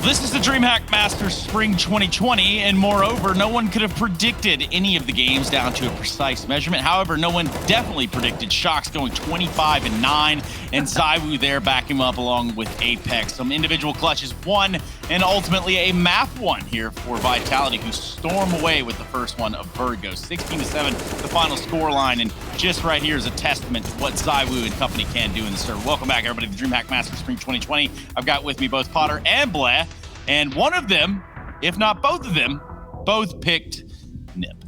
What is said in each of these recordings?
This is the DreamHack Masters Spring 2020, and moreover, no one could have predicted any of the games down to a precise measurement. However, no one definitely predicted Shox going 25-9, and ZywOo there backing him up along with Apex. Some individual clutches won, and ultimately a map won here for Vitality, who storm away with the first one of VERTIGO. 16-7, the final score line, and just right here is a testament to what ZywOo and company can do in the server. Welcome back, everybody, to the DreamHack Masters Spring 2020. I've got with me both Potter and Blair. And one of them, if not both of them, both picked NiP.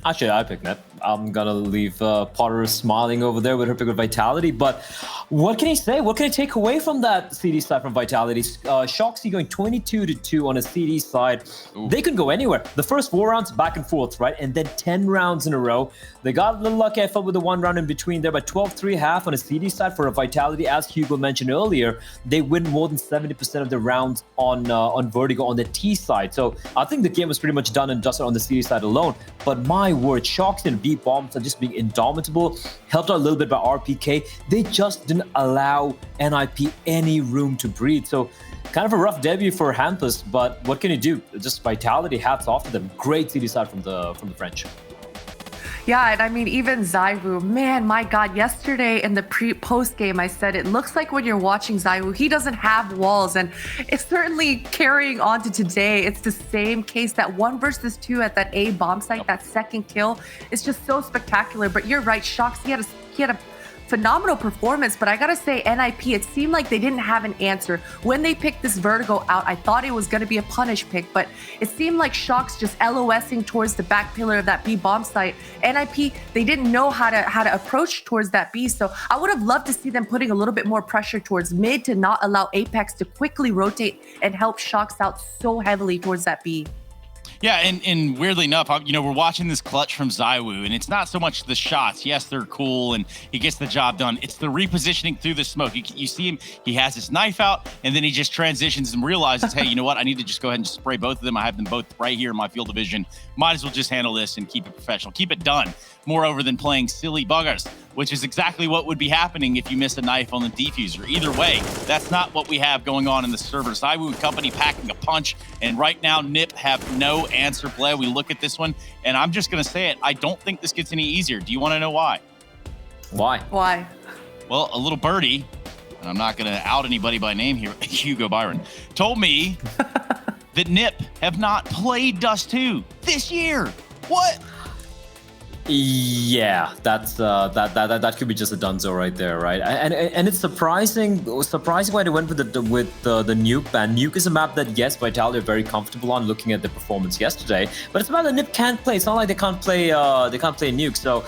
Actually, I picked NiP. I'm gonna leave Potter smiling over there with her pick with Vitality. But what can he say? What can he take away from that CD side from Vitality? Shoxy going 22-2 on a CD side. Ooh. They can go anywhere. The first 4 rounds back and forth, right? And then 10 rounds in a row. They got a little lucky, I felt, with the 1 round in between there, but 12-3.5 on a CD side for a Vitality. As Hugo mentioned earlier, they win more than 70% of the rounds on VERTIGO on the T side. So I think the game was pretty much done and dusted on the CD side alone. But my word, Shoxy and B bombs are just being indomitable. Helped out a little bit by RPK. They just didn't allow NiP any room to breathe. So kind of a rough debut for Hampus, but what can you do? Just Vitality, hats off to them. Great CD side from the French. Yeah, and I mean, even ZywOo, man, my God, yesterday in the post game, I said, it looks like when you're watching ZywOo, he doesn't have walls. And it's certainly carrying on to today. It's the same case, that 1 versus 2 at that A bomb site, that second kill. It's just so spectacular. But you're right, Shox, he had a phenomenal performance, but I gotta say, NiP, it seemed like they didn't have an answer. When they picked this VERTIGO out, I thought it was gonna be a punish pick, but it seemed like Shox just LOSing towards the back pillar of that B bomb site. NiP, they didn't know how to approach towards that B, so I would have loved to see them putting a little bit more pressure towards mid to not allow Apex to quickly rotate and help Shox out so heavily towards that B. Yeah, and weirdly enough, we're watching this clutch from ZywOo, and it's not so much the shots. Yes, they're cool, and he gets the job done. It's the repositioning through the smoke. You see him, he has his knife out, and then he just transitions and realizes, hey, you know what? I need to just go ahead and spray both of them. I have them both right here in my field of vision. Might as well just handle this and keep it professional. Keep it done, moreover than playing silly buggers, which is exactly what would be happening if you miss a knife on the defuser. Either way, that's not what we have going on in the server. ZywOo and company packing a punch, and right now NiP have no answer play. We look at this one, and I'm just going to say it. I don't think this gets any easier. Do you want to know why? Why? Why? Well, a little birdie, and I'm not going to out anybody by name here, Hugo Byron, told me that NiP have not played Dust 2 this year. What? Yeah, that's that could be just a dunzo right there, right? And it's surprising why they went with the Nuke ban. Nuke is a map that, yes, Vitality are very comfortable on, looking at the performance yesterday, but it's a map that NiP can't play. It's not like they can't play Nuke. So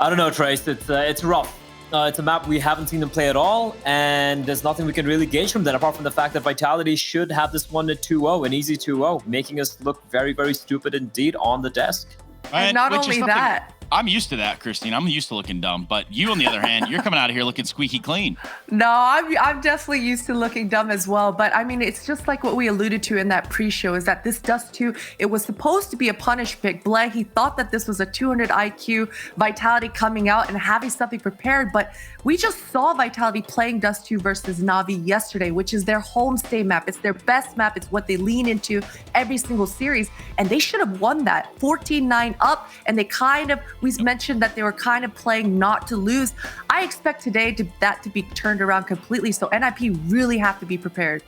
I don't know, Trace. It's rough. It's a map we haven't seen them play at all, and there's nothing we can really gauge from that apart from the fact that Vitality should have this one at 2-0, an easy 2-0, making us look very, very stupid indeed on the desk. And not only that, I'm used to that, Christine. I'm used to looking dumb. But you, on the other hand, you're coming out of here looking squeaky clean. No, I'm definitely used to looking dumb as well. But I mean, it's just like what we alluded to in that pre-show, is that this Dust 2, it was supposed to be a punish pick. Blay, he thought that this was a 200 IQ Vitality coming out and having something prepared. But we just saw Vitality playing Dust 2 versus Na'Vi yesterday, which is their homestay map. It's their best map. It's what they lean into every single series. And they should have won that 14-9 up. And they we mentioned that they were kind of playing not to lose. I expect today that to be turned around completely. So NiP really have to be prepared.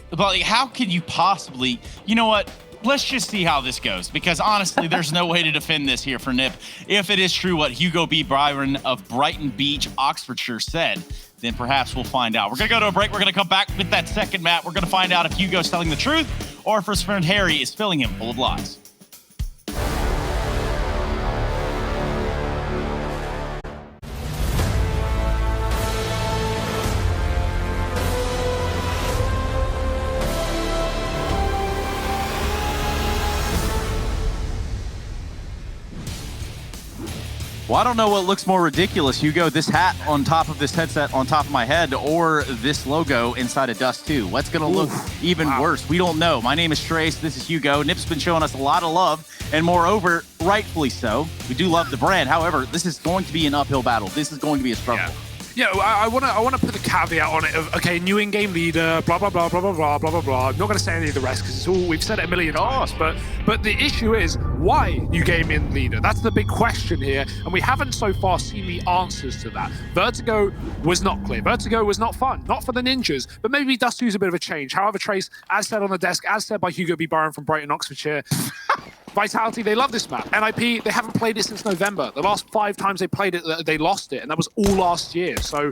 But how could you possibly, you know what? Let's just see how this goes, because honestly, there's no way to defend this here for NiP. If it is true what Hugo B. Byron of Brighton Beach, Oxfordshire said, then perhaps we'll find out. We're going to go to a break. We're going to come back with that second map. We're going to find out if Hugo's telling the truth or if his friend Harry is filling him full of lies. Well, I don't know what looks more ridiculous, Hugo, this hat on top of this headset on top of my head, or this logo inside of Dust 2. What's going to look even worse? We don't know. My name is Trace. This is Hugo. NiP's been showing us a lot of love, and moreover, rightfully so. We do love the brand. However, this is going to be an uphill battle. This is going to be a struggle. Yeah, I want to put the caveat on it of, okay, new in-game leader, blah, blah, blah, blah, blah, blah, blah, blah, blah. I'm not going to say any of the rest because it's all, we've said it a million times. But the issue is, why new game in leader? That's the big question here. And we haven't so far seen the answers to that. VERTIGO was not clear. VERTIGO was not fun. Not for the ninjas, but maybe he does use a bit of a change. However, Trace, as said on the desk, as said by Hugo B. Byron from Brighton, Oxfordshire, Vitality, they love this map. NiP, they haven't played it since November. The last 5 times they played it, they lost it, and that was all last year. So,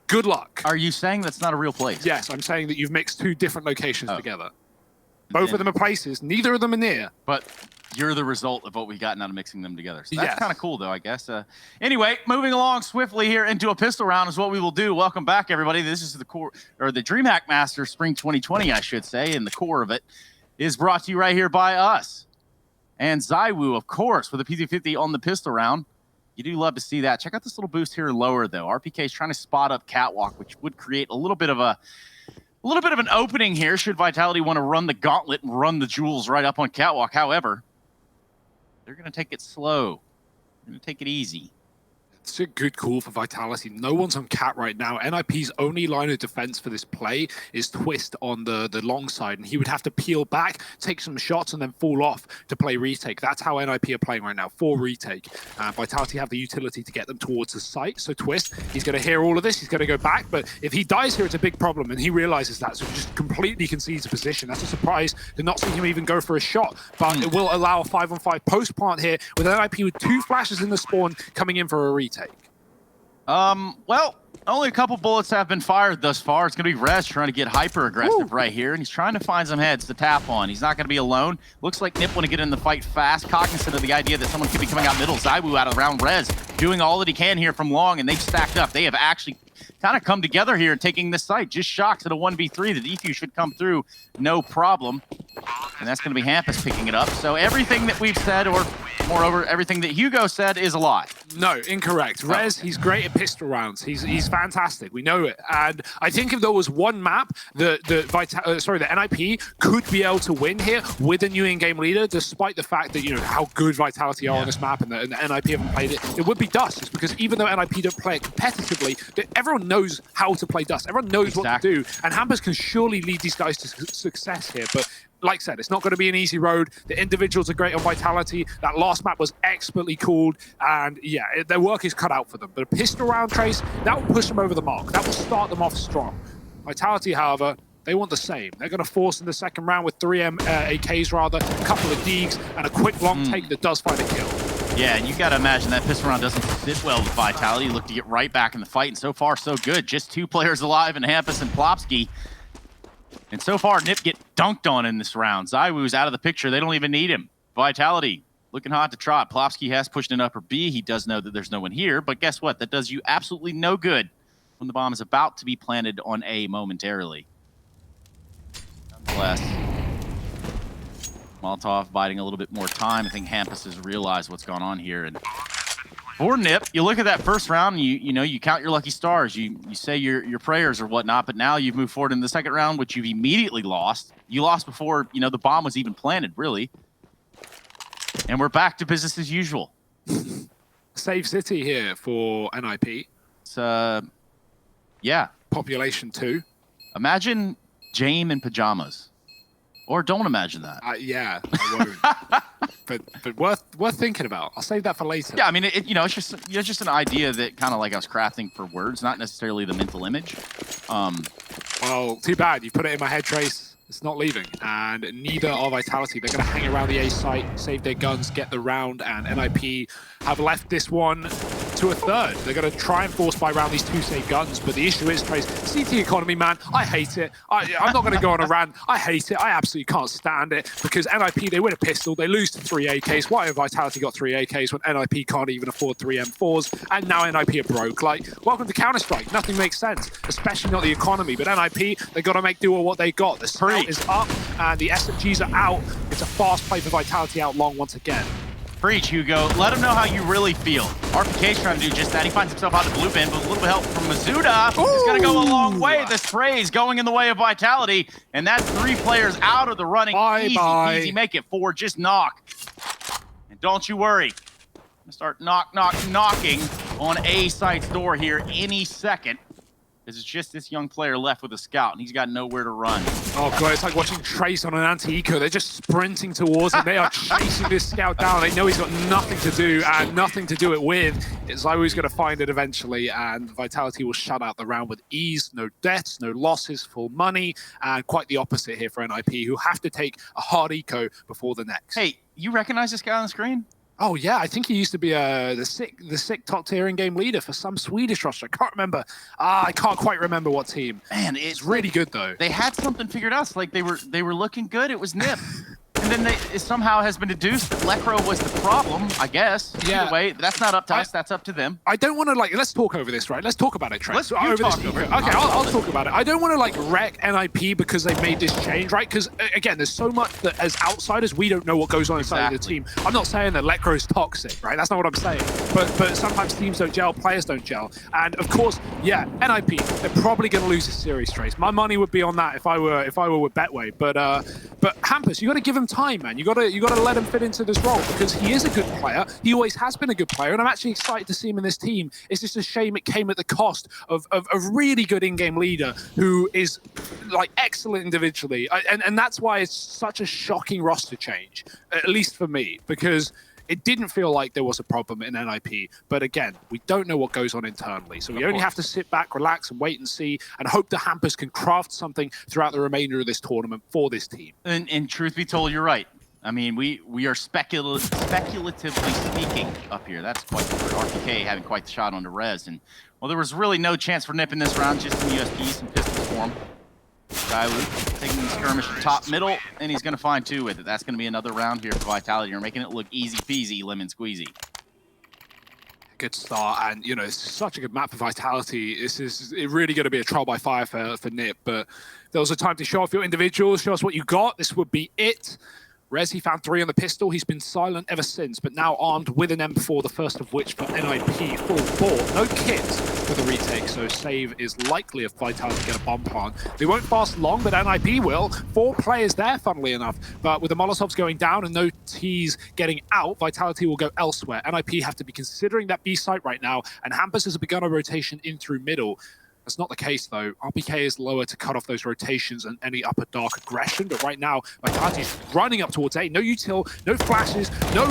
good luck. Are you saying that's not a real place? Yes, I'm saying that you've mixed 2 different locations together. Both of them are places, neither of them are near. But you're the result of what we gotten out of mixing them together. So that's Yes. kind of cool, though, I guess. Anyway, moving along swiftly here into a pistol round is what we will do. Welcome back, everybody. This is the core, or the DreamHack Master Spring 2020, I should say, and the core of it is brought to you right here by us. And ZywOo, of course, with a PZ50 on the pistol round. You do love to see that. Check out this little boost here lower, though. RPK is trying to spot up Catwalk, which would create a little bit of an opening here should Vitality want to run the gauntlet and run the jewels right up on Catwalk. However, they're going to take it slow. They're going to take it easy. It's a good call for Vitality. No one's on Cat right now. NiP's only line of defense for this play is Twist on the long side, and he would have to peel back, take some shots, and then fall off to play retake. That's how NiP are playing right now, for retake. Vitality have the utility to get them towards the site, so Twist, he's going to hear all of this, he's going to go back, but if he dies here, it's a big problem, and he realizes that, so he just completely concedes a position. That's a surprise to not see him even go for a shot, but it will allow a 5-on-5 post plant here, with NiP with 2 flashes in the spawn coming in for a retake. Well, only a couple bullets have been fired thus far. It's going to be Rez trying to get hyper aggressive right here, and he's trying to find some heads to tap on. He's not going to be alone. Looks like NiP want to get in the fight fast, cognizant of the idea that someone could be coming out middle. ZywOo out around Rez, doing all that he can here from long, and they've stacked up. They have actually kind of come together here and taking this site. Just shocked at a 1v3. The defuse should come through no problem. And that's going to be Hampus picking it up. So everything that we've said, or moreover, everything that Hugo said is a lie. No, incorrect. Rez, he's great at pistol rounds. He's fantastic. We know it. And I think if there was one map that NiP could be able to win here with a new in-game leader, despite the fact that, you know, how good Vitality are on this map and the NiP haven't played it, it would be Dust. It's because even though NiP don't play it competitively, everyone knows how to play Dust. Everyone knows what to do. And Hampus can surely lead these guys to success here. But like I said, it's not going to be an easy road. The individuals are great on Vitality. That last map was expertly called. And yeah, their work is cut out for them. But a pistol round, Trace, that will push them over the mark. That will start them off strong. Vitality, however, they want the same. They're going to force in the second round with 3 AKs rather, a couple of Deegs, and a quick long take that does find a kill. Yeah, and you got to imagine that pistol round doesn't sit well with Vitality. Look to get right back in the fight, and so far, so good. Just 2 players alive in Hampus and Plopsky. And so far, NiP get dunked on in this round. ZywOo's out of the picture. They don't even need him. Vitality looking hot to trot. Plopsky has pushed an upper B. He does know that there's no one here, but guess what? That does you absolutely no good when the bomb is about to be planted on A momentarily. Nonetheless, Molotov biding a little bit more time. I think Hampus has realized what's gone on here. And for NiP, you look at that first round, and you know, you count your lucky stars. You say your prayers or whatnot, but now you've moved forward in the second round, which you've immediately lost. You lost before, you know, the bomb was even planted, really. And we're back to business as usual. Save city here for NiP. It's, yeah. Population 2. Imagine Jame in pajamas. Or don't imagine that. Yeah, I won't. but worth thinking about. I'll save that for later. Yeah, I mean, you know, it's just an idea that kind of like I was crafting for words, not necessarily the mental image. Well, too bad. You put it in my head, Trace. It's not leaving. And neither are Vitality. They're going to hang around the A site, save their guns, get the round, and NiP have left this one to a third. They're going to try and force buy around these 2 saved guns, but the issue is, Trace, CT economy, man, I hate it. I'm not going to go on a rant. I hate it. I absolutely can't stand it, because NiP, they win a pistol, they lose to 3 AKs. Why have Vitality got 3 AKs when NiP can't even afford 3 M4s, and now NiP are broke? Like, welcome to Counter-Strike. Nothing makes sense, especially not the economy, but NiP, they got to make do with what they got. The scout is up, and the SMGs are out. It's a fast play for Vitality out long once again. Preach, Hugo. Let him know how you really feel. RPK's trying to do just that. He finds himself out of the blue bin, but a little bit of help from Mizuda is going to go a long way. The spray's going in the way of Vitality, and that's 3 players out of the running. Easy, make it 4. Just knock. And don't you worry. I'm going to start knocking on A site's door here any second. because it's just this young player left with a scout, and he's got nowhere to run. Oh god, it's like watching Trace on an anti-eco. They're just sprinting towards him. They are chasing this scout down. They know he's got nothing to do and nothing to do it with. ZywOo's going to find it eventually, and Vitality will shut out the round with ease. No deaths, no losses, full money, and quite the opposite here for NiP, who have to take a hard eco before the next. Hey, you recognize this guy on the screen? Oh yeah, I think he used to be the sick top tier in-game leader for some Swedish roster. I can't remember. I can't quite remember what team. Man, it's really good though. They had something figured out. It's like they were looking good. It was NiP. And then it somehow has been deduced that Lekro was the problem, I guess. Yeah. Either way, that's not up to us. That's up to them. I don't want to, let's talk over this, right? Let's talk about it, Trent. Let's talk over it. Okay, I'll talk about it. I don't want to, wreck NiP because they've made this change, right? Because, again, there's so much that as outsiders, we don't know what goes on inside of the team. I'm not saying that Lekro is toxic, right? That's not what I'm saying. But sometimes teams don't gel, players don't gel. And, of course, yeah, NiP, they're probably going to lose this series, Trace. My money would be on that if I were with Betway. But Hampus, you got to give him time, man. You got to let him fit into this role because he is a good player. He always has been a good player, and I'm actually excited to see him in this team. It's just a shame it came at the cost of a really good in-game leader who is excellent individually, and that's why it's such a shocking roster change, at least for me, because it didn't feel like there was a problem in NiP, but again, we don't know what goes on internally. So we only have to sit back, relax, and wait and see, and hope the Hampus can craft something throughout the remainder of this tournament for this team. And truth be told, you're right. I mean, we are speculatively speaking up here. That's quite the word. RPK having quite the shot on the res. And, well, there was really no chance for NiP in this round, just in USPs and pistols for him. ZywOo taking the skirmish from top middle, and he's going to find two with it. That's going to be another round here for Vitality. You're making it look easy peasy, lemon squeezy. Good start, and it's such a good map for Vitality. This is really going to be a trial by fire for NiP, but there was a time to show off your individuals, show us what you got. This would be it. Rez, he found 3 on the pistol. He's been silent ever since, but now armed with an M4, the first of which for NiP, full bore. No kit for the retake, so save is likely if Vitality get a bomb plant. They won't fast long, but NiP will. 4 players there, funnily enough, but with the Molotovs going down and no Ts getting out, Vitality will go elsewhere. NiP have to be considering that B site right now, and Hampus has begun a rotation in through middle. That's not the case, though. RPK is lower to cut off those rotations and any upper dark aggression, but right now, Vitality's running up towards A. No util, no flashes, no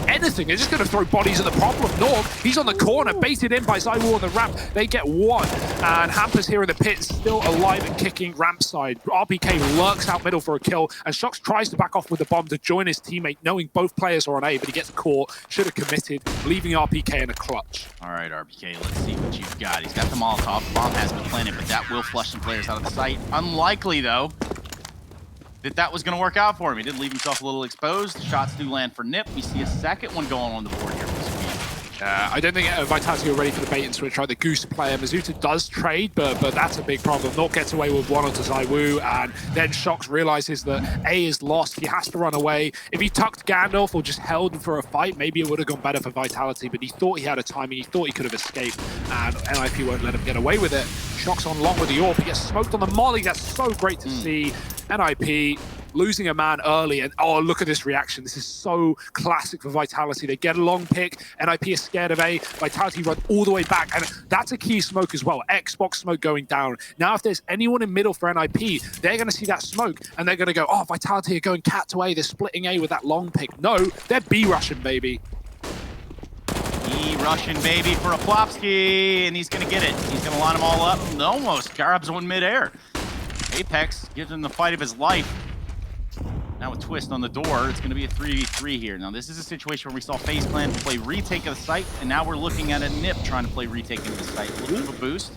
anything. They're just going to throw bodies at the problem. North, he's on the corner, baited in by ZywOo on the ramp. They get 1, and Hampus here in the pit, still alive and kicking ramp side. RPK lurks out middle for a kill, and Shox tries to back off with the bomb to join his teammate, knowing both players are on A, but he gets caught, should have committed, leaving RPK in a clutch. All right, RPK, let's see what you've got. He's got the Molotov. The bomb has been planted, but that will flush some players out of the site. Unlikely, though, that was going to work out for him. He did leave himself a little exposed. Shots do land for NiP. We see a second one going on the board here for Sweden. I don't think Vitality are ready for the bait and switch. Right, the Goose player. Mizuta does trade, but that's a big problem. Nort gets away with 1 onto ZywOo, and then Shox realizes that A is lost. He has to run away. If he tucked Gandalf or just held for a fight, maybe it would have gone better for Vitality, but he thought he had a timing. He thought he could have escaped, and NiP won't let him get away with it. Shox on long with the AWP. He gets smoked on the molly. That's so great to see. NiP losing a man early, and oh, look at this reaction. This is so classic for Vitality. They get a long pick. NiP is scared of A. Vitality run all the way back, and that's a key smoke as well. Xbox smoke going down. Now, if there's anyone in middle for NiP, they're going to see that smoke, and they're going to go, oh, Vitality are going cat to A. They're splitting A with that long pick. No, they're B rushing, baby. Russian baby for a Plopsky, and he's going to get it. He's going to line them all up and almost grabs one midair. Apex gives him the fight of his life. Now a twist on the door. It's going to be a 3v3 here. Now this is a situation where we saw FaZe Clan play retake of the site, and now we're looking at a NiP trying to play retake of the site. A little bit of a boost.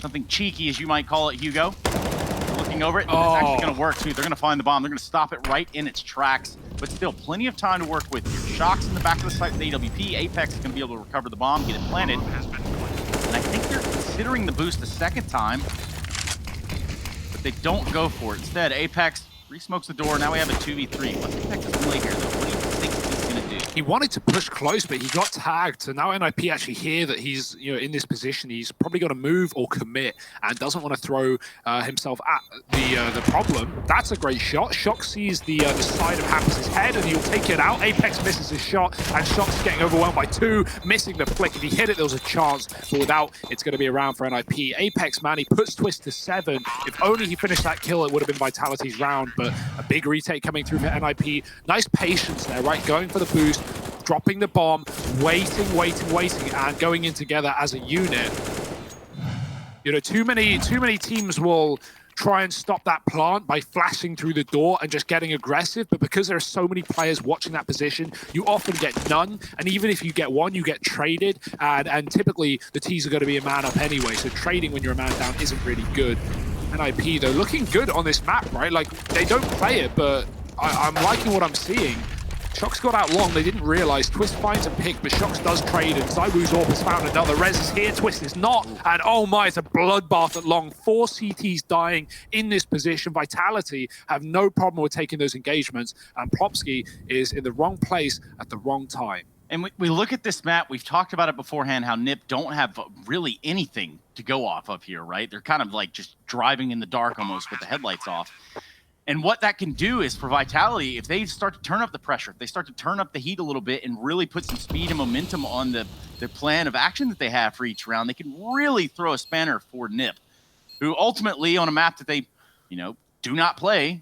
Something cheeky, as you might call it, Hugo. Looking over it, it's actually going to work too. They're going to find the bomb. They're going to stop it right in its tracks. But still, plenty of time to work with here. Shox in the back of the site with AWP. Apex is going to be able to recover the bomb, get it planted. And I think they're considering the boost a second time, but they don't go for it. Instead, Apex re-smokes the door. Now we have a 2v3. What's Apex's play here, though? What do you think he's going to do? He wanted to push close, but he got tagged. So now NiP actually hear that he's in this position. He's probably got to move or commit and doesn't want to throw himself at the problem. That's a great shot. Shock sees the side of Hampus' head and he'll take it out. Apex misses his shot and Shock's getting overwhelmed by 2, missing the flick. If he hit it, there was a chance, but without, it's going to be around for NiP. Apex, man, he puts Twist to 7. If only he finished that kill, it would have been Vitality's round, but a big retake coming through for NiP. Nice patience there, right? Going for the boost, dropping the bomb, waiting, and going in together as a unit. Too many teams will try and stop that plant by flashing through the door and just getting aggressive, but because there are so many players watching that position, you often get none, and even if you get one, you get traded, and typically the T's are going to be a man up anyway, so trading when you're a man down isn't really good. NiP, though, looking good on this map, right? Like, they don't play it, but I'm liking what I'm seeing. Shox got out long, they didn't realize. Twist finds a pick, but Shox does trade, and ZywOo's AWP has found another. Rez is here, Twist is not, and oh my, it's a bloodbath at long. 4 CTs dying in this position. Vitality have no problem with taking those engagements, and Plopsky is in the wrong place at the wrong time. And we look at this map, we've talked about it beforehand, how NiP don't have really anything to go off of here, right? They're kind of like just driving in the dark almost with the headlights off. And what that can do is for Vitality, if they start to turn up the pressure, if they start to turn up the heat a little bit and really put some speed and momentum on the plan of action that they have for each round, they can really throw a spanner for NiP, who ultimately on a map that they, do not play,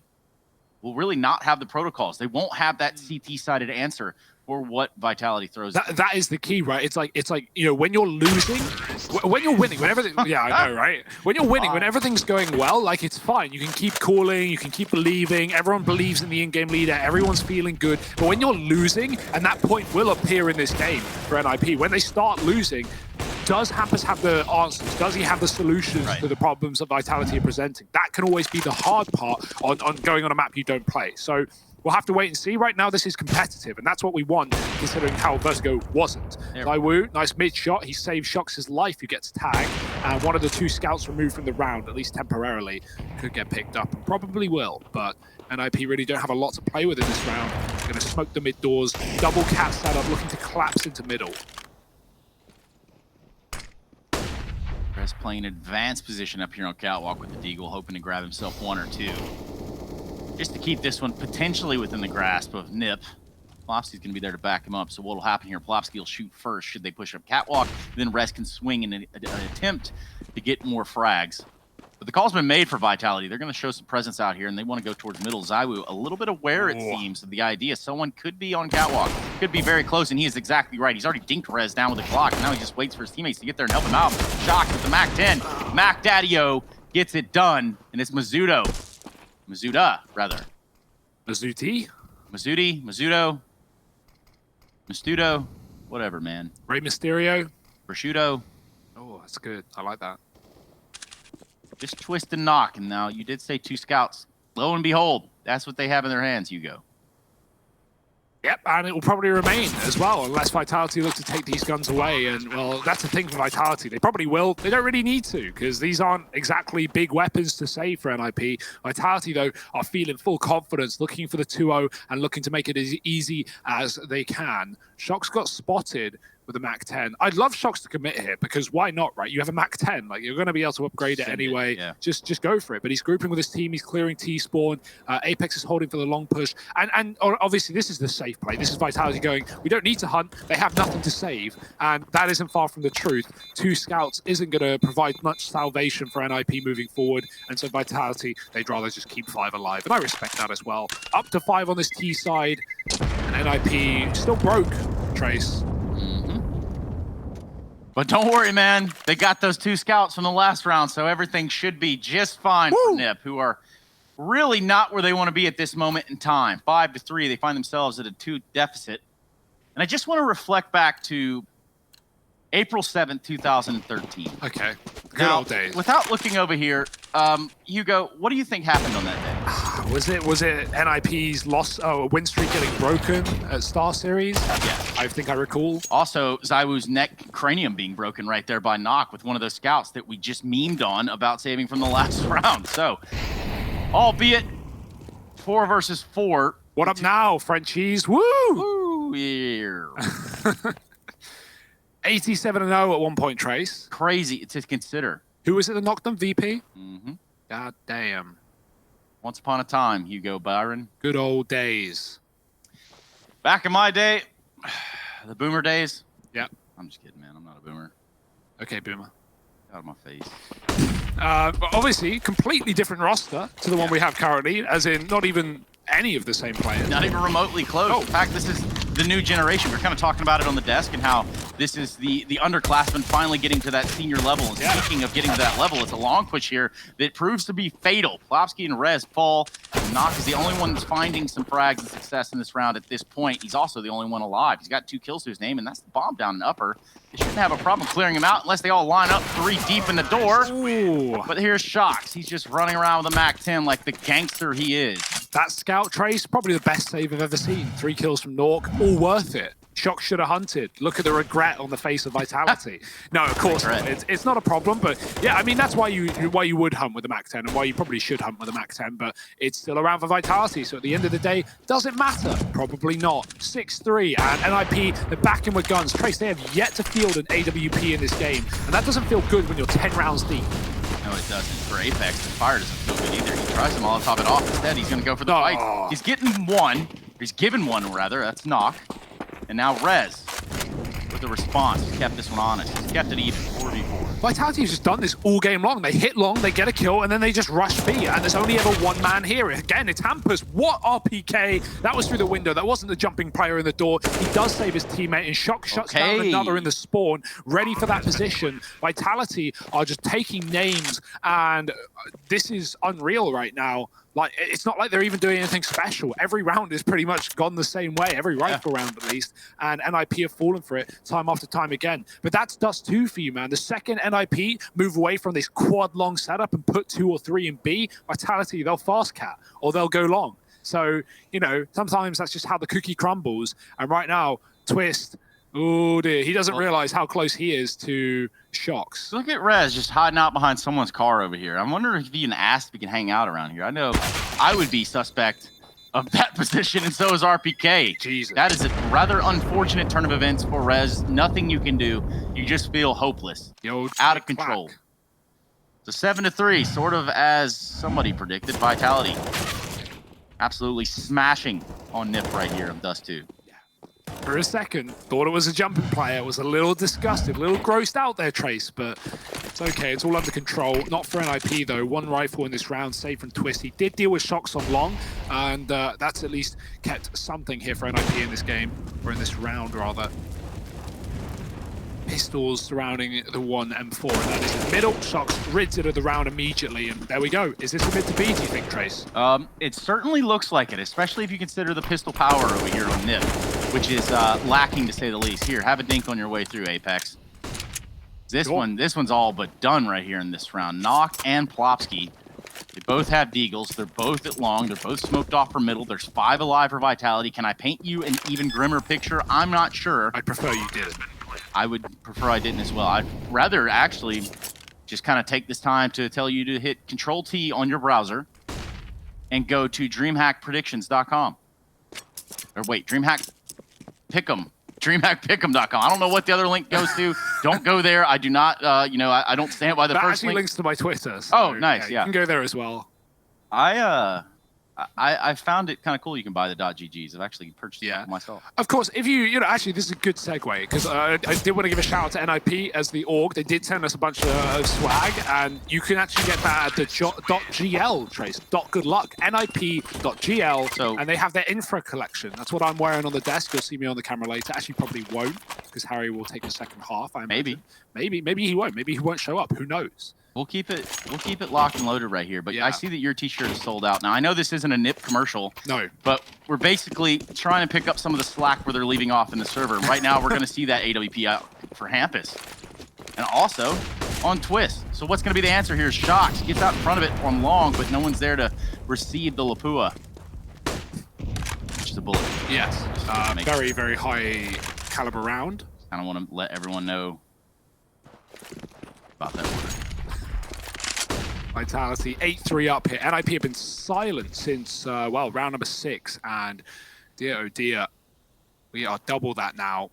will really not have the protocols. They won't have that CT-sided answer for what Vitality throws. That is the key, right? It's like when you're losing, when you're winning, when everything, yeah, I know, right? When you're winning, when everything's going well, like it's fine. You can keep calling, you can keep believing. Everyone believes in the in-game leader. Everyone's feeling good. But when you're losing, and that point will appear in this game for NiP, when they start losing, does Hampus have the answers? Does he have the solutions to the problems that Vitality are presenting? That can always be the hard part on going on a map you don't play. So we'll have to wait and see. Right now, this is competitive, and that's what we want, considering how VERTIGO wasn't. ZywOo, nice mid shot. He saves Shox' life, who gets tagged, and one of the 2 scouts removed from the round, at least temporarily, could get picked up, and probably will, but NiP really don't have a lot to play with in this round. They're going to smoke the mid doors, double cat setup, looking to collapse into middle. Rez playing advanced position up here on Catwalk with the Deagle, hoping to grab himself 1 or 2. Just to keep this one potentially within the grasp of NiP. Plopsky's going to be there to back him up, so what will happen here, Plopsky will shoot first should they push up Catwalk, then Rez can swing in an attempt to get more frags. But the call's been made for Vitality. They're going to show some presence out here, and they want to go towards middle. ZywOo a little bit aware, it seems, of the idea. Someone could be on Catwalk, could be very close, and he is exactly right. He's already dinked Rez down with the Glock, and now he just waits for his teammates to get there and help him out. Shock with the Mac 10. Mac Daddy-O gets it done, and it's Mizuda, rather. Mizuti? Mizuti, Mizuto, Mistudo, whatever, man. Rey Mysterio? Prosciutto. Oh, that's good. I like that. Just twist and knock, and now you did say 2 scouts. Lo and behold, that's what they have in their hands, Hugo. Yep, and it will probably remain as well, unless Vitality look to take these guns away. And, well, that's the thing for Vitality. They probably will. They don't really need to, because these aren't exactly big weapons to save for NiP. Vitality, though, are feeling full confidence, looking for the 2-0 and looking to make it as easy as they can. Shox got spotted with a Mac 10. I'd love Shox to commit here, because why not, right? You have a Mac 10. Like, you're going to be able to upgrade it anyway. Yeah. Just go for it. But he's grouping with his team. He's clearing T-spawn. Apex is holding for the long push. And obviously, this is the safe play. This is Vitality going, we don't need to hunt. They have nothing to save. And that isn't far from the truth. 2 scouts isn't going to provide much salvation for NiP moving forward. And so Vitality, they'd rather just keep 5 alive. And I respect that as well. Up to 5 on this T side. And NiP still broke, Trace. But don't worry, man. They got those 2 scouts from the last round, so everything should be just fine for NiP, who are really not where they want to be at this moment in time. 5-3, they find themselves at a 2 deficit. And I just want to reflect back to April 7th, 2013. Okay, good old days. Without looking over here, Hugo, what do you think happened on that day? Was it NiP's loss, win streak getting broken at Star Series? Yeah. I think I recall. Also, ZywOo's neck cranium being broken right there by Knock with one of those scouts that we just memed on about saving from the last round. So, albeit 4 versus 4. What up now, Frenchies? Woo! Woo! weird. 87-0 at one point, Trace. Crazy to consider. Who was it that knocked them? VP? Mm-hmm. God damn. Once upon a time, Hugo Byron. Good old days. Back in my day, the boomer days. Yeah. I'm just kidding, man. I'm not a boomer. Okay, Boomer. Out of my face. But obviously, completely different roster to the one we have currently, as in not even any of the same players. Not even remotely close. Oh. In fact, this is the new generation. We're kind of talking about it on the desk and how this is the underclassmen finally getting to that senior level. And speaking of getting to that level, it's a long push here that proves to be fatal. Plopsky and Rez fall. Nock is the only one that's finding some frags and success in this round at this point. He's also the only one alive. He's got 2 kills to his name, and that's the bomb down in upper. They shouldn't have a problem clearing him out unless they all line up 3 deep in the door. Ooh. But here's Shox. He's just running around with a MAC-10 like the gangster he is. That scout Trace, probably the best save I've ever seen. 3 kills from Nork, all worth it. Shox should have hunted. Look at the regret on the face of Vitality. No, of course not. It's not a problem, but yeah, I mean that's why you would hunt with a MAC-10 and why you probably should hunt with a MAC-10, but it's still around for Vitality. So at the end of the day, does it matter? Probably not. 6-3 and NiP, they're backing with guns. Trace, they have yet to field an AWP in this game, and that doesn't feel good when you're 10 rounds deep. No, it doesn't. For Apex, the fire doesn't feel good either. He tries to Molotov it off. Instead, he's going to go for the fight. He's getting one. He's given one, rather. That's Nock. And now Rez with the response. He's kept this one honest. He's kept it even. 4v4. Vitality has just done this all game long. They hit long, they get a kill, and then they just rush B. And there's only ever one man here. Again, it's Hampus. What RPK? That was through the window. That wasn't the jumping player in the door. He does save his teammate, and Shox shuts down another in the spawn, ready for that position. Vitality are just taking names, and this is unreal right now. Like, it's not like they're even doing anything special. Every round is pretty much gone the same way, every rifle round at least, and NiP have fallen for it time after time again. But that's Dust 2 for you, man. The second NiP move away from this quad-long setup and put 2 or 3 in B, Vitality, they'll fast cat, or they'll go long. So, you know, sometimes that's just how the cookie crumbles. And right now, Twist, oh dear, he doesn't realize how close he is to Shox. Look at Rez just hiding out behind someone's car over here. I'm wondering if he even asked if he can hang out around here. I know I would be suspect of that position, and so is RPK. Jesus. That is a rather unfortunate turn of events for Rez. Nothing you can do. You just feel hopeless, out of control. So 7-3, sort of as somebody predicted. Vitality absolutely smashing on NiP right here of Dust 2. For a second, thought it was a jumping player, was a little disgusted, a little grossed out there, Trace, but it's okay, it's all under control. Not for NiP though, 1 rifle in this round, saved from Twist. He did deal with Shox on long, and that's at least kept something here for NiP in this game, or in this round rather. Pistols surrounding the 1 M4, and that is the middle. Shox rids it of the round immediately, and there we go. Is this a mid to B, do you think, Trace? It certainly looks like it, especially if you consider the pistol power over here on NiP, which is lacking to say the least. Here, have a dink on your way through, Apex. This one's all but done right here in this round. Nock and Plopsky, they both have deagles. They're both at long. They're both smoked off for middle. There's 5 alive for Vitality. Can I paint you an even grimmer picture? I'm not sure. I'd prefer you didn't. I would prefer I didn't as well. I'd rather actually just kind of take this time to tell you to hit Control-T on your browser and go to DreamHackPredictions.com. Or wait, DreamHackPick'em.com. I don't know what the other link goes to. Don't go there. I do not, I don't stand by the that first link. That actually links to my Twitter. So, oh, nice, yeah. You can go there as well. I found it kind of cool. You can buy the .ggs. I've actually purchased it myself. Of course, if actually, this is a good segue because I did want to give a shout out to NiP as the org. They did send us a bunch of swag, and you can actually get that at the .gl, Trace. Good luck. NiP.gl, and they have their infra collection. That's what I'm wearing on the desk. You'll see me on the camera later. Actually, probably won't because Harry will take the second half. I imagine. Maybe he won't. Maybe he won't show up. Who knows? We'll keep it locked and loaded right here. But I see that your t-shirt is sold out. Now, I know this isn't a NiP commercial. No. But we're basically trying to pick up some of the slack where they're leaving off in the server. Right now, we're going to see that AWP out for Hampus. And also on Twist. So what's going to be the answer here is Shox. He gets out in front of it on long, but no one's there to receive the Lapua. Which is a bullet. Yes. Very, very high caliber round. I don't want to let everyone know about that order. Vitality 8-3 up here. NiP have been silent since, round number 6. And dear, oh dear. We are double that now.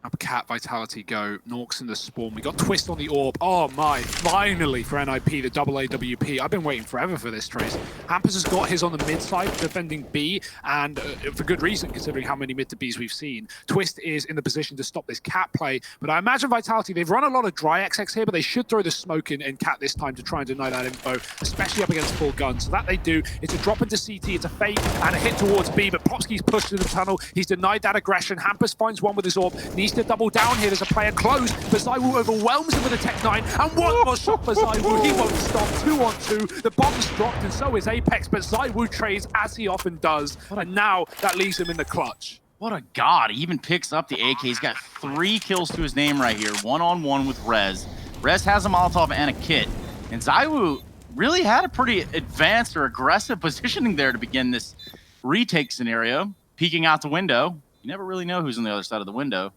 Up Cat, Vitality go. Norks in the spawn. We got Twist on the orb. Oh my, finally for NiP, the double AWP. I've been waiting forever for this, Trace. Hampus has got his on the mid side, defending B, and for good reason, considering how many mid to Bs we've seen. Twist is in the position to stop this Cat play, but I imagine Vitality, they've run a lot of dry XX here, but they should throw the smoke in Cat this time to try and deny that info, especially up against full gun. So that they do. It's a drop into CT, it's a fake, and a hit towards B, but Popsky's pushed in the tunnel. He's denied that aggression. Hampus finds one with his orb, needs to double down here. There's a player close, but ZywOo overwhelms him with a Tech 9, and one more shot for ZywOo. He won't stop. 2-on-2. The bomb's dropped, and so is Apex, but ZywOo trades as he often does, and now that leaves him in the clutch. What a god. He even picks up the AK. He's got 3 kills to his name right here, one-on-one with Rez. Rez has a Molotov and a kit, and ZywOo really had a pretty advanced or aggressive positioning there to begin this retake scenario, peeking out the window. You never really know who's on the other side of the window.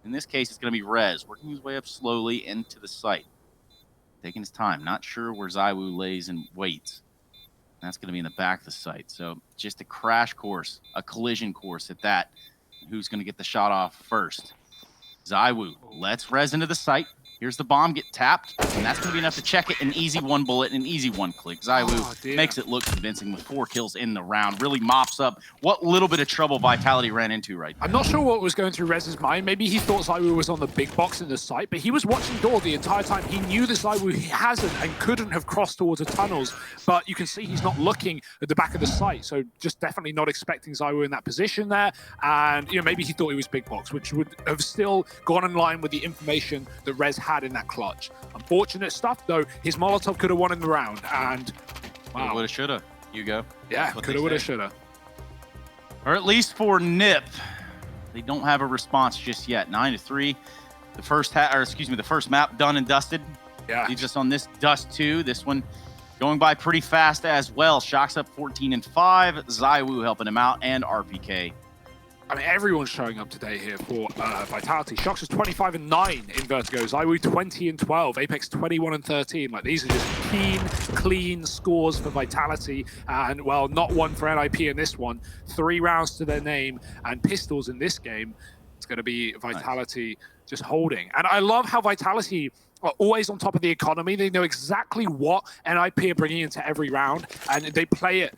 In this case, it's going to be Rez, working his way up slowly into the site. Taking his time, not sure where ZywOo lays and waits. That's going to be in the back of the site. So just a crash course, a collision course at that. Who's going to get the shot off first? ZywOo lets Rez into the site. Here's the bomb get tapped, and that's going to be enough to check it. An easy 1 bullet, an easy 1 click. ZywOo makes it look convincing with 4 kills in the round. Really mops up what little bit of trouble Vitality ran into right there. I'm not sure what was going through Rez's mind. Maybe he thought ZywOo was on the big box in the site, but he was watching door the entire time. He knew that ZywOo hasn't and couldn't have crossed towards the tunnels, but you can see he's not looking at the back of the site, so just definitely not expecting ZywOo in that position there. And maybe he thought he was big box, which would have still gone in line with the information that Rez had in that clutch. Unfortunate stuff, though. His Molotov could have won in the round, and wow. Woulda, shoulda. Hugo. Yeah, coulda, woulda, shoulda. Or at least for NiP, they don't have a response just yet. 9-3. The first map done and dusted. Yeah. Leaves us on this Dust 2. This one going by pretty fast as well. Shock's up 14-5. ZywOo helping him out, and RPK. I mean, everyone's showing up today here for Vitality. Shox is 25-9 in VERTIGO. ZywOo 20-12. Apex 21-13. Like, these are just clean scores for Vitality. And, well, not one for NiP in this one. 3 rounds to their name. And pistols in this game. It's going to be Vitality just holding. And I love how Vitality are always on top of the economy. They know exactly what NiP are bringing into every round. And they play it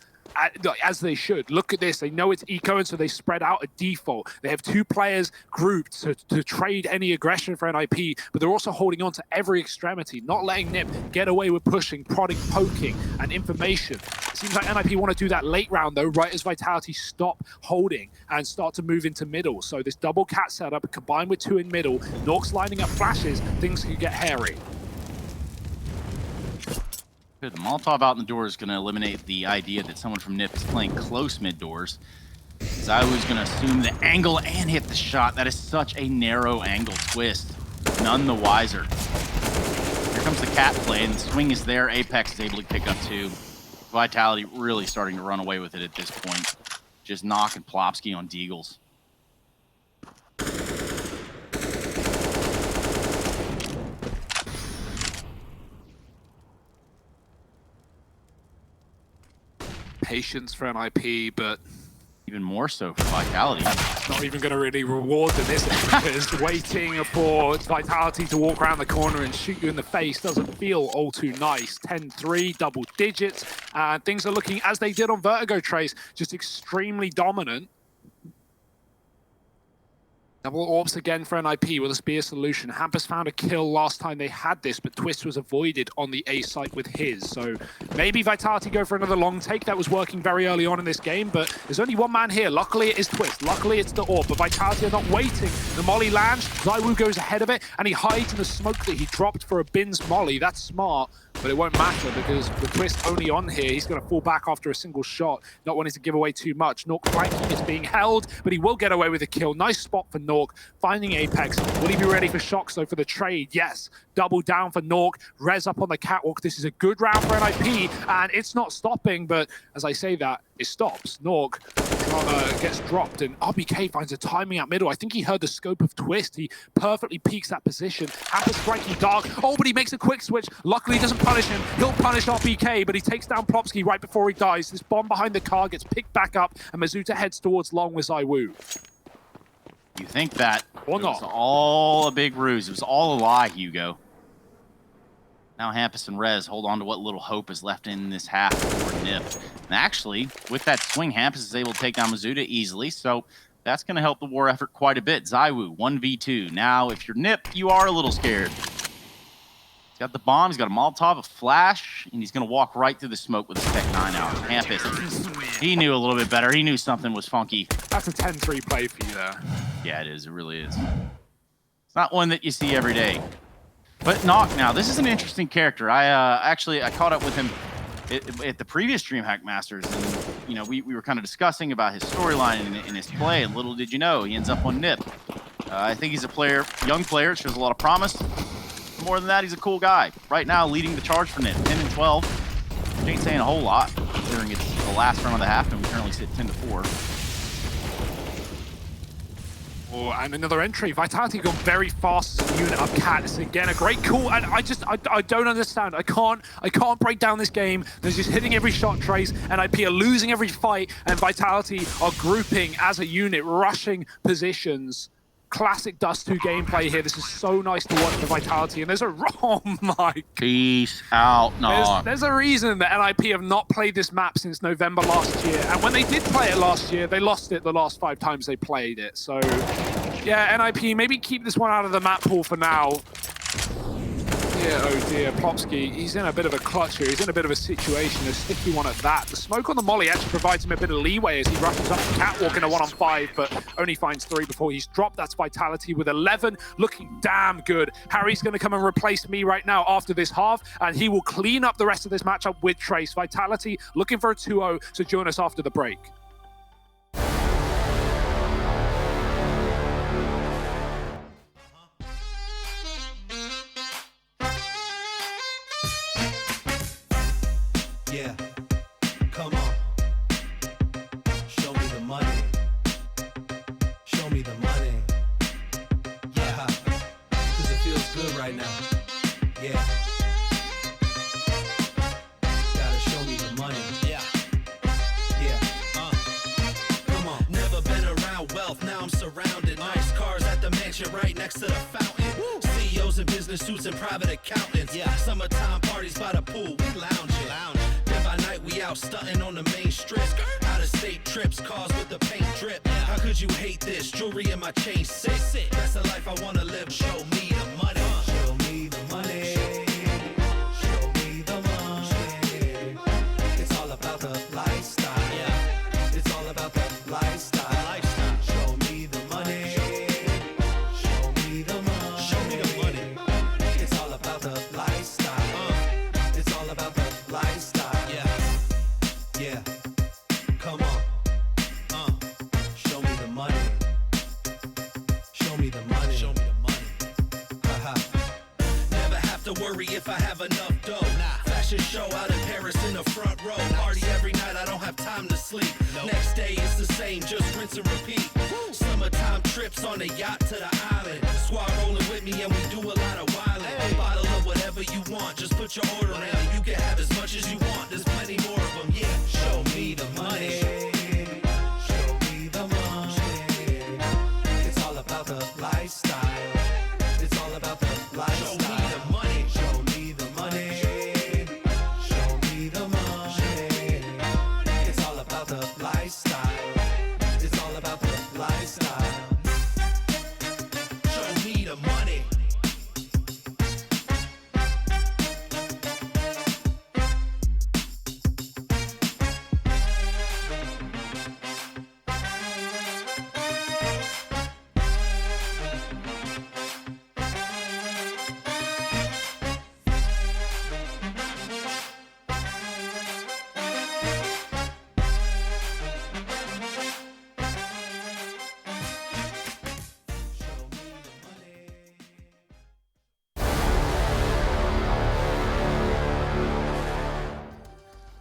as they should. Look at this. They know it's eco, and so they spread out a default. They have 2 players grouped to trade any aggression for NiP, but they're also holding on to every extremity, not letting NiP get away with pushing, prodding, poking, and information. It seems like NiP want to do that late round, though, right as Vitality stop holding and start to move into middle. So this double Cat setup combined with 2 in middle, Norks lining up flashes, things could get hairy. The Molotov out in the door is going to eliminate the idea that someone from NiP is playing close mid doors. ZywOo's going to assume the angle and hit the shot. That is such a narrow angle twist. None the wiser. Here comes the Cat play, and the swing is there. Apex is able to pick up 2. Vitality really starting to run away with it at this point. Just knocking Plopsky on Deagles. Patience for NiP, but even more so for Vitality. Not even going to really reward them, is it? Because waiting for Vitality to walk around the corner and shoot you in the face doesn't feel all too nice. 10-3, double digits, and things are looking as they did on VERTIGO, Trace, just extremely dominant. Double orbs again for NiP. Will this be a solution? Hampus found a kill last time they had this, but Twist was avoided on the A site with his. So maybe Vitality go for another long take. That was working very early on in this game, but there's only one man here. Luckily, it is Twist. Luckily, it's the orb, but Vitality are not waiting. The molly lands. ZywOo goes ahead of it, and he hides in the smoke that he dropped for a Bin's molly. That's smart, but it won't matter because with Twist only on here, he's going to fall back after a single shot, not wanting to give away too much. Nork flanking is being held, but he will get away with a kill. Nice spot for Nork, finding Apex. Will he be ready for Shox, though, for the trade? Yes. Double down for Nork. Rez up on the catwalk. This is a good round for NiP, and it's not stopping, but as I say that, it stops. Nork gets dropped, and RBK finds a timing out middle. I think he heard the scope of Twist. He perfectly peeks that position. Hampus striking dark. Oh, but he makes a quick switch. Luckily, he doesn't punish him. He'll punish RBK, but he takes down Plopsky right before he dies. This bomb behind the car gets picked back up, and Mazuta heads towards long with ZywOo. You think that Or it not. was all a big ruse. It was all a lie, Hugo. Now Hampus and Rez hold on to what little hope is left in this half for NiP. And actually, with that swing, Hampus is able to take down Mazuta easily, so that's going to help the war effort quite a bit. ZywOo, 1v2. Now, if you're NiP, you are a little scared. He's got the bomb, he's got a Molotov, a flash, and he's going to walk right through the smoke with his Tech 9 out. Hampus, he knew a little bit better. He knew something was funky. That's a 10-3 play for you there. Yeah, it is. It really is. It's not one that you see every day. But Knock now, this is an interesting character. I caught up with him at the previous DreamHack Masters, and you know we were kind of discussing about his storyline and his play, and little did you know, he ends up on NiP. I think he's a young player, shows a lot of promise. More than that, he's a cool guy. Right now, leading the charge for NiP, 10 and 12. Which ain't saying a whole lot, considering it's the last round of the half, and we currently sit 10 to 4. Oh, and another entry. Vitality gone very fast as a unit up Cat. It's again a great call, and I don't understand. I can't break down this game. They're just hitting every shot trace, and NiP are losing every fight, and Vitality are grouping as a unit, rushing positions. Classic Dust 2 gameplay here. This is so nice to watch for Vitality, and there's a oh my. Peace out, Knock. There's a reason that NiP have not played this map since November last year, and when they did play it last year, they lost it the last 5 times they played it. So, yeah, NiP, maybe keep this one out of the map pool for now. Yeah, oh dear, Plopsky, he's in a bit of a clutch here. He's in a bit of a situation, a sticky one at that. The smoke on the molly actually provides him a bit of leeway as he rushes up the catwalk in a 1-on-5, but only finds 3 before he's dropped. That's Vitality with 11, looking damn good. Harry's going to come and replace me right now after this half, and he will clean up the rest of this matchup with Trace. Vitality looking for a 2-0 to join us after the break. Yeah, come on. Show me the money. Show me the money. Yeah, cause it feels good right now. Yeah. Gotta show me the money. Yeah. Yeah. Come on. Never been around wealth, now I'm surrounded. Nice cars at the mansion right next to the fountain. CEOs in business suits and private accountants. Yeah. Summertime parties by the pool, we lounging. By night we out stunting on the main strip. Out of state trips, cars with the paint drip. How could you hate this? Jewelry in my chain sick. That's the life I wanna live. Show me the money. Show me the money. Show me the money. It's all about the lifestyle. Yeah. It's all about the lifestyle. Show me the money. Show me the money. Show me the money. It's all about the lifestyle. It's all about the lifestyle. Yeah, come on, show me the money. Show me the money. Show me the money. Never have to worry if I have enough dough. Fashion show out in Paris in the front row. Party every night, I don't have time to sleep. Next day it's the same, just rinse and repeat. Summertime trips on the yacht to the island. Squad rolling with me and we do a lot of wildin'. A bottle of whatever you want, just put your order in. You can have as much as you want, there's plenty more of them. Yeah, show me the money. Show me the money. It's all about the lifestyle. It's all about the lifestyle. Show me the money. Show me the money. Show me the money. It's all about the lifestyle. It's all about the lifestyle.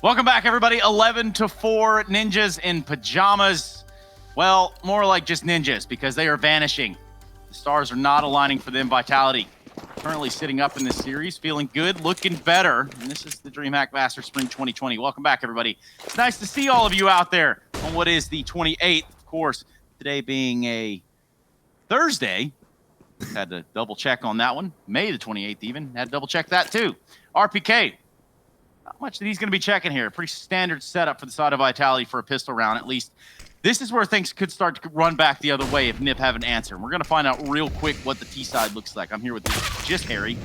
Welcome back, everybody. 11-4 ninjas in pajamas. Well, more like just ninjas because they are vanishing. The stars are not aligning for them. Vitality currently sitting up in this series, feeling good, looking better. And this is the DreamHack Masters Spring 2020. Welcome back, everybody. It's nice to see all of you out there on what is the 28th, of course, today being a Thursday. Had to double check on that one. May the 28th even. Had to double check that too. RPK. Not much that he's going to be checking here. Pretty standard setup for the side of Vitality for a pistol round, at least. This is where things could start to run back the other way if NiP have an answer. We're going to find out real quick what the T side looks like. I'm here with just Harry,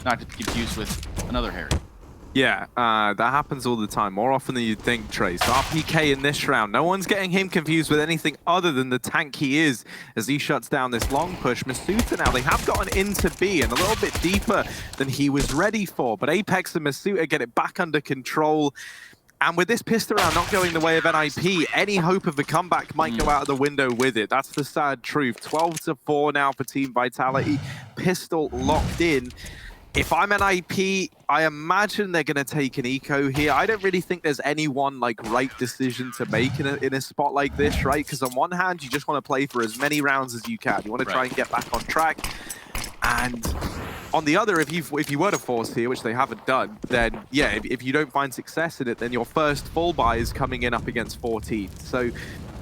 not to be confused with another Harry. Yeah, that happens all the time, more often than you'd think, Trace. RPK in this round, no one's getting him confused with anything other than the tank he is as he shuts down this long push. Masuta now, they have gotten into B and a little bit deeper than he was ready for, but Apex and Masuta get it back under control. And with this pistol round not going the way of NiP, any hope of a comeback might go out of the window with it. That's the sad truth. 12-4 now for Team Vitality. Pistol locked in. If I'm NiP, I imagine they're going to take an eco here. I don't really think there's any one right decision to make in a spot like this, right? Because on one hand, you just want to play for as many rounds as you can. You want to try and get back on track. And on the other, if you were to force here, which they haven't done, then yeah, if you don't find success in it, then your first full buy is coming in up against 14. So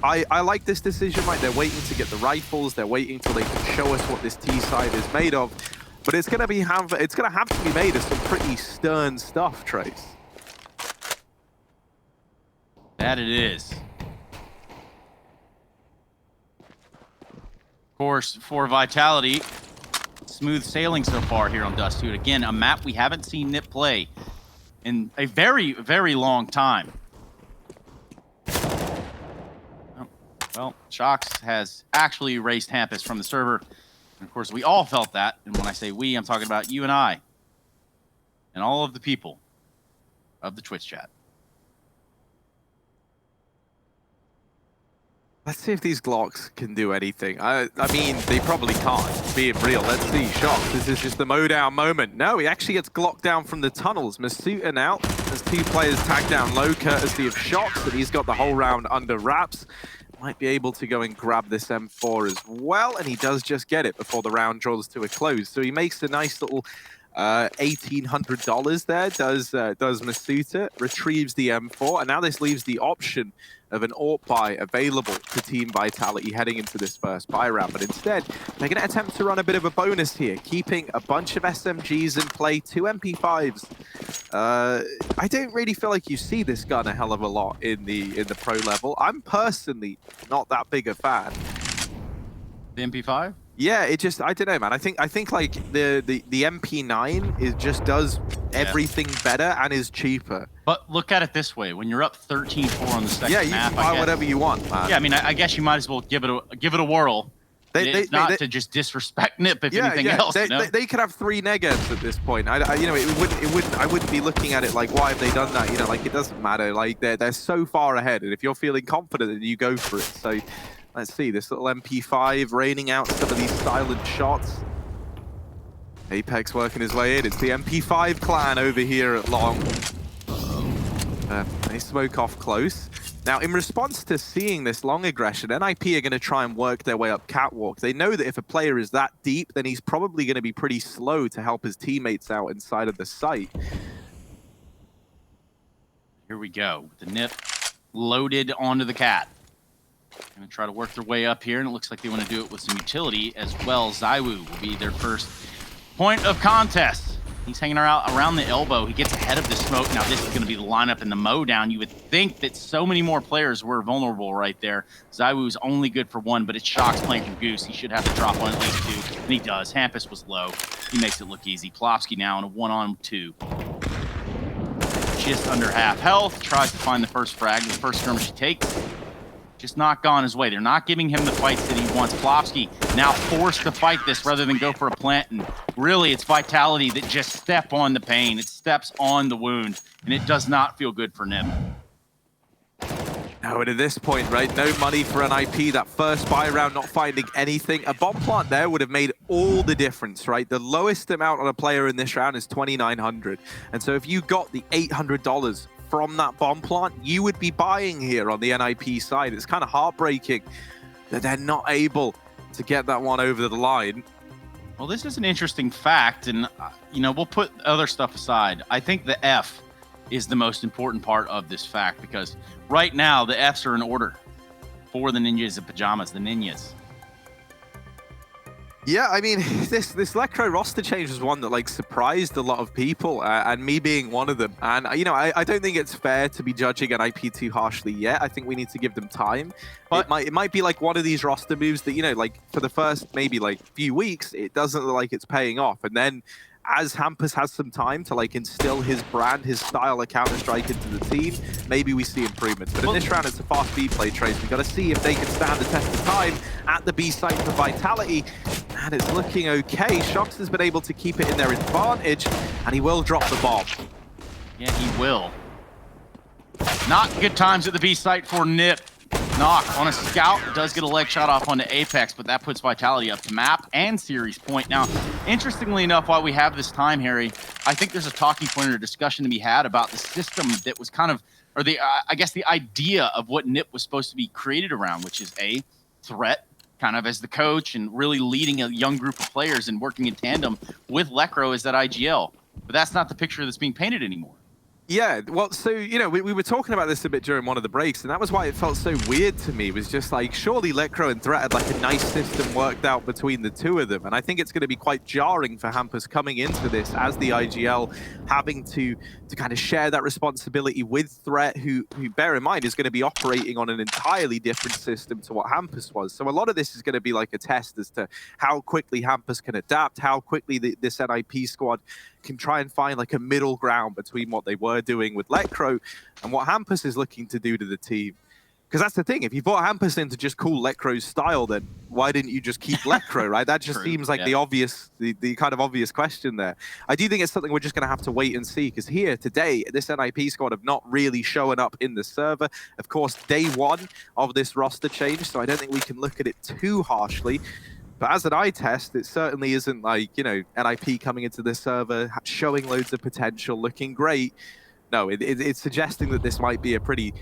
I like this decision, right? They're waiting to get the rifles. They're waiting till they can show us what this T side is made of. But it's gonna have to be made of some pretty stern stuff, Trace. That it is. Of course, for Vitality, smooth sailing so far here on Dust 2. Again, a map we haven't seen NiP play in a very, very long time. Oh, well, Shox has actually erased Hampus from the server. And of course, we all felt that. And when I say we, I'm talking about you and I. And all of the people of the Twitch chat. Let's see if these Glocks can do anything. I mean, they probably can't, being real. Let's see. Shock. This is just the mow-down moment. No, he actually gets Glocked down from the tunnels. Masuta now, as two players tag down low, courtesy of Shox, that he's got the whole round under wraps. Might be able to go and grab this M4 as well, and he does just get it before the round draws to a close. So he makes a nice little $1,800 there, does Masuta, retrieves the M4, and now this leaves the option of an AWP buy available to Team Vitality heading into this first buy round. But instead, they're going to attempt to run a bit of a bonus here, keeping a bunch of SMGs in play, 2 MP5s. I don't really feel like you see this gun a hell of a lot in the pro level. I'm personally not that big a fan. The MP5? Yeah, it just, I don't know, man. I think like the MP9 just does everything better and is cheaper. But look at it this way: when you're up 13-4 on the second yeah, you map, can buy whatever you want, man. Yeah, I mean, I guess you might as well give it a whirl. Not to just disrespect NiP, if anything else. They could have 3 negatives at this point. I wouldn't be looking at it like, why have they done that? You know, like, it doesn't matter. Like, they're so far ahead, and if you're feeling confident, then you go for it. So let's see this little MP5 raining out some of these silent shots. Apex working his way in. It's the MP5 clan over here at Long. They smoke off close. Now, in response to seeing this long aggression, NiP are going to try and work their way up catwalk. They know that if a player is that deep, then he's probably going to be pretty slow to help his teammates out inside of the site. Here we go. The NiP loaded onto the cat. Going to try to work their way up here, and it looks like they want to do it with some utility as well. ZywOo will be their first point of contest. He's hanging around the elbow. He gets ahead of the smoke. Now this is going to be the lineup in the mow down. You would think that so many more players were vulnerable right there. ZywOo's only good for 1, but it's Shox playing from Goose. He should have to drop on at least 2, and he does. Hampus was low. He makes it look easy. Plopsky now in a 1-on-2. Just under half health. Tries to find the first frag. The first skirmish he takes. Just not gone his way. They're not giving him the fights that he wants. Plopsky now forced to fight this rather than go for a plant. And really, it's Vitality that just step on the pain. It steps on the wound. And it does not feel good for NiP. No, and at this point, right, no money for NiP. That first buy round not finding anything. A bomb plant there would have made all the difference, right? The lowest amount on a player in this round is $2,900. And so if you got the $800 from that bomb plant, you would be buying here on the NiP side. It's kind of heartbreaking that they're not able to get that one over the line. Well, this is an interesting fact, and we'll put other stuff aside. I think the F is the most important part of this fact, because right now the Fs are in order for the Ninjas in Pajamas, the Ninjas. Yeah, I mean, this Lecro roster change was one that like surprised a lot of people, and me being one of them. And I don't think it's fair to be judging NiP too harshly yet. I think we need to give them time. But it might be like one of these roster moves that like for the first maybe like few weeks, it doesn't look like it's paying off, and then as Hampus has some time to like instill his brand, his style of Counter-Strike into the team, maybe we see improvements. But in this round, it's a fast B play, Trace. We've got to see if they can stand the test of time at the B site for Vitality. And it's looking okay. Shox has been able to keep it in their advantage, and he will drop the bomb. Yeah, he will. Not good times at the B site for NiP. Knock on a scout, does get a leg shot off onto Apex, but that puts Vitality up to map and series point. Now, interestingly enough, while we have this time, Harry, I think there's a talking point or a discussion to be had about the system that was kind of, or the, I guess the idea of what NiP was supposed to be created around, which is a threat, kind of as the coach and really leading a young group of players and working in tandem with Lecro as that IGL. But that's not the picture that's being painted anymore. Yeah, well, so, we were talking about this a bit during one of the breaks, and that was why it felt so weird to me. It was just like, surely Lecro and Threat had like a nice system worked out between the two of them. And I think it's going to be quite jarring for Hampus coming into this as the IGL, having to kind of share that responsibility with Threat, who bear in mind, is going to be operating on an entirely different system to what Hampus was. So a lot of this is going to be like a test as to how quickly Hampus can adapt, how quickly this NiP squad can try and find like a middle ground between what they were doing with Lecro and what Hampus is looking to do to the team. Because that's the thing, if you brought Hampus in to just cool Lecro's style, then why didn't you just keep Lecro, right? That just seems like the obvious, the kind of obvious question there. I do think it's something we're just going to have to wait and see, because here today, this NiP squad have not really shown up in the server. Of course, day one of this roster change, so I don't think we can look at it too harshly. But as an eye test, it certainly isn't like, NiP coming into the server, showing loads of potential, looking great. No, it's suggesting that this might be a pretty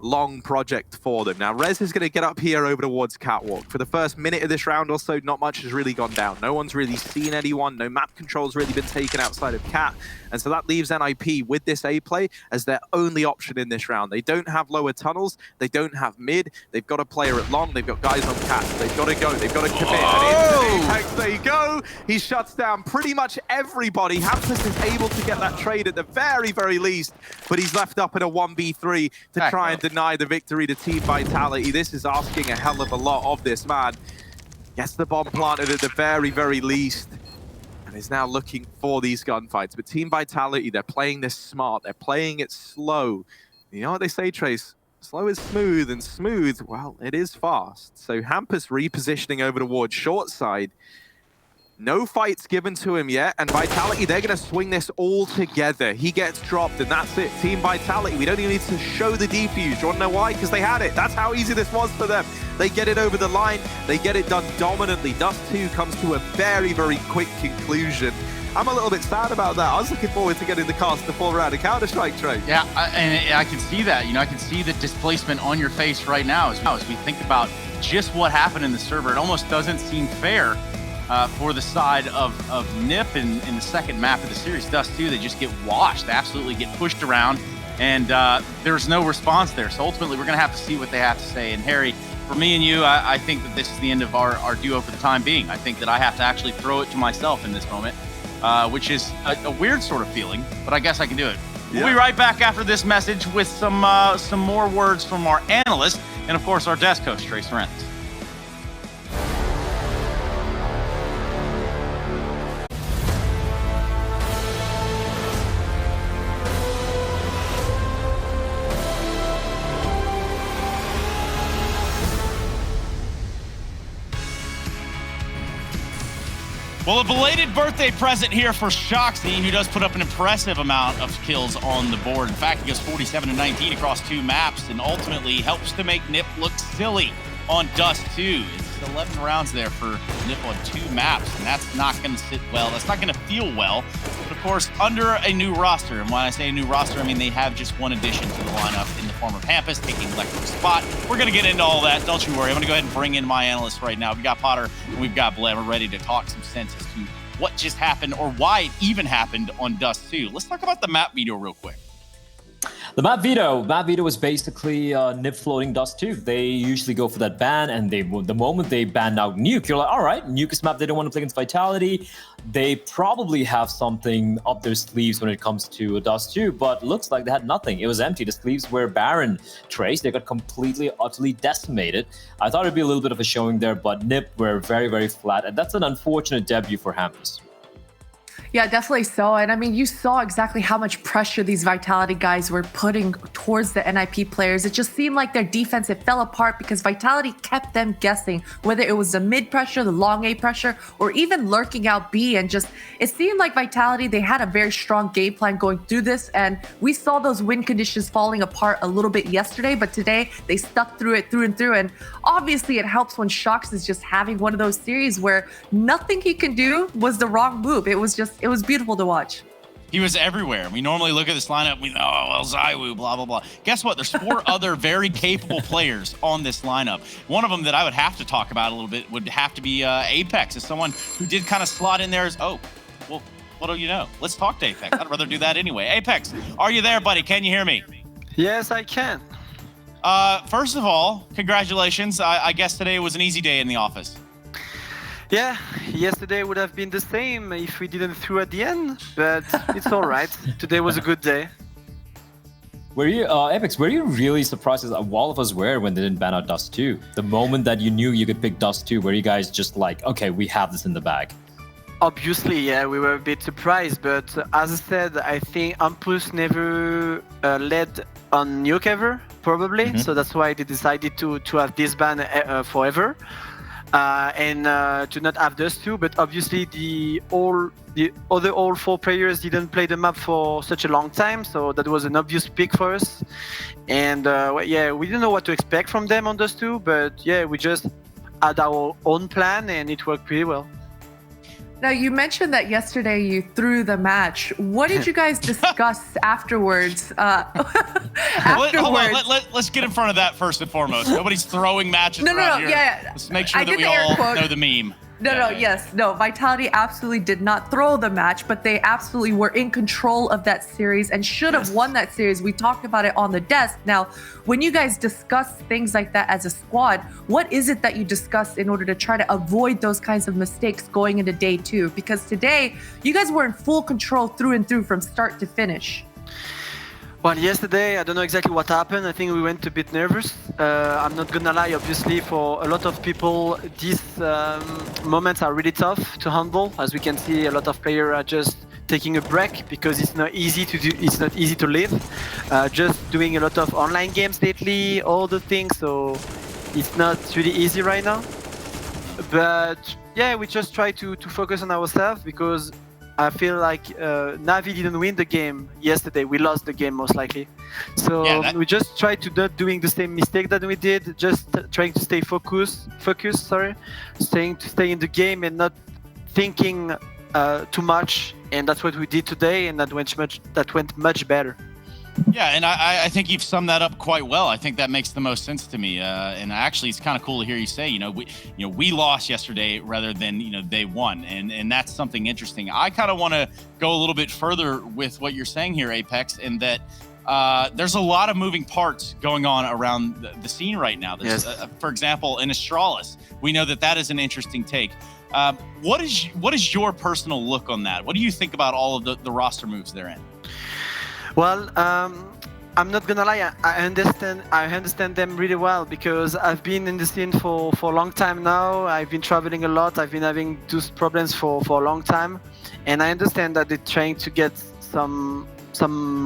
long project for them. Now, Rez is going to get up here over towards Catwalk. For the first minute of this round or so, not much has really gone down. No one's really seen anyone. No map control's really been taken outside of Cat. And so that leaves NiP with this A play as their only option in this round. They don't have lower tunnels. They don't have mid. They've got a player at long. They've got guys on Cat. They've got to go. They've got to commit. And into the Apex they go. He shuts down pretty much everybody. Hampus is able to get that trade at the very, very least, but he's left up in a 1v3 to try and deny the victory to Team Vitality. This is asking a hell of a lot of this man. Gets the bomb planted at the very, very least, and is now looking for these gunfights. But Team Vitality, they're playing this smart. They're playing it slow. You know what they say, Trace? Slow is smooth, and smooth, well, it is fast. So Hampus repositioning over towards short side. No fights given to him yet, and Vitality, they're going to swing this all together. He gets dropped, and that's it. Team Vitality, we don't even need to show the defuse. You want to know why? Because they had it. That's how easy this was for them. They get it over the line. They get it done dominantly. Dust 2 comes to a very, very quick conclusion. I'm a little bit sad about that. I was looking forward to getting the cast the full round of Counter-Strike trade. Yeah, and I can see that. I can see the displacement on your face right now as we think about just what happened in the server. It almost doesn't seem fair for the side of NiP in the second map of the series. Dust 2, they just get washed. They absolutely get pushed around, and there's no response there. So ultimately, we're going to have to see what they have to say. And Harry, for me and you, I think that this is the end of our duo for the time being. I think that I have to actually throw it to myself in this moment, which is a weird sort of feeling, but I guess I can do it. Yeah. We'll be right back after this message with some more words from our analyst and, of course, our desk coach, Trace Sorrentz. Well, a belated birthday present here for Shoxy, who does put up an impressive amount of kills on the board. In fact, he goes 47-19 across 2 maps and ultimately helps to make NiP look silly on Dust 2. It's 11 rounds there for NiP on 2 maps, and that's not going to sit well. That's not going to feel well. But of course, under a new roster. And when I say a new roster, I mean they have just one addition to the lineup in the form of Hampus taking Electric's spot. We're going to get into all that. Don't you worry. I'm going to go ahead and bring in my analysts right now. We've got Potter and we've got Blem. We're ready to talk some sense as to what just happened or why it even happened on Dust 2. Let's talk about the map veto real quick. The map veto was basically NiP floating Dust 2. They usually go for that ban, and the moment they banned out Nuke, you're like, all right, Nuke is map they don't want to play against Vitality. They probably have something up their sleeves when it comes to Dust 2, but looks like they had nothing. It was empty. The sleeves were barren. Trace, they got completely, utterly decimated. I thought it'd be a little bit of a showing there, but NiP were very, very flat, and that's an unfortunate debut for Hampus. Yeah, definitely so. And I mean, you saw exactly how much pressure these Vitality guys were putting towards the NiP players. It just seemed like their defense, it fell apart because Vitality kept them guessing, whether it was the mid pressure, the long A pressure, or even lurking out B. And just, it seemed like Vitality, they had a very strong game plan going through this. And we saw those win conditions falling apart a little bit yesterday, but today they stuck through it through and through. And obviously it helps when Shox is just having one of those series where nothing he can do was the wrong move. It was beautiful to watch. He was everywhere. We normally look at this lineup, we know, oh, well, ZywOo, blah, blah, blah. Guess what? There's 4 other very capable players on this lineup. One of them that I would have to talk about a little bit would have to be Apex, as someone who did kind of slot in there as, oh, well, what do you know? Let's talk to Apex. I'd rather do that anyway. Apex, are you there, buddy? Can you hear me? Yes, I can. First of all, congratulations. I guess today was an easy day in the office. Yeah, yesterday would have been the same if we didn't throw at the end, but it's all right. Today was a good day. Were you, Apex, were you really surprised, as all of us were, when they didn't ban out Dust 2? The moment that you knew you could pick Dust 2, were you guys just like, okay, we have this in the bag? Obviously, yeah, we were a bit surprised, but as I said, I think Ampus never led on Nuke ever, probably, so that's why they decided to have this ban forever. And to not have Dust 2, but obviously the other 4 players didn't play the map for such a long time, so that was an obvious pick for us. And yeah, we didn't know what to expect from them on Dust 2, but yeah, we just had our own plan and it worked pretty well. Now, you mentioned that yesterday you threw the match. What did you guys discuss afterwards? Hold on, let's get in front of that first and foremost. Nobody's throwing matches around here. Yeah. Let's make sure that we all know the meme. No, Vitality absolutely did not throw the match, but they absolutely were in control of that series and should have won that series. We talked about it on the desk. Now, when you guys discuss things like that as a squad, what is it that you discuss in order to try to avoid those kinds of mistakes going into day 2? Because today, you guys were in full control through and through from start to finish. Well, yesterday, I don't know exactly what happened. I think we went a bit nervous. I'm not gonna lie, obviously, for a lot of people, these moments are really tough to handle. As we can see, a lot of players are just taking a break because it's not easy to do. It's not easy to live. Just doing a lot of online games lately, all the things. So it's not really easy right now. But yeah, we just try to focus on ourselves because I feel like Na'Vi didn't win the game yesterday. We lost the game most likely. So yeah, we just try to not doing the same mistake that we did. Just trying to stay focused. Stay in the game and not thinking too much. And that's what we did today, and that went much better. Yeah, and I think you've summed that up quite well. I think that makes the most sense to me. And actually, it's kind of cool to hear you say, we lost yesterday rather than, they won. And that's something interesting. I kind of want to go a little bit further with what you're saying here, Apex, in that there's a lot of moving parts going on around the scene right now. There's, for example, in Astralis, we know that is an interesting take. What is your personal look on that? What do you think about all of the roster moves they're in? Well, I'm not gonna lie, I understand them really well because I've been in the scene for a long time now. I've been traveling a lot. I've been having those problems for a long time, and I understand that they're trying to get some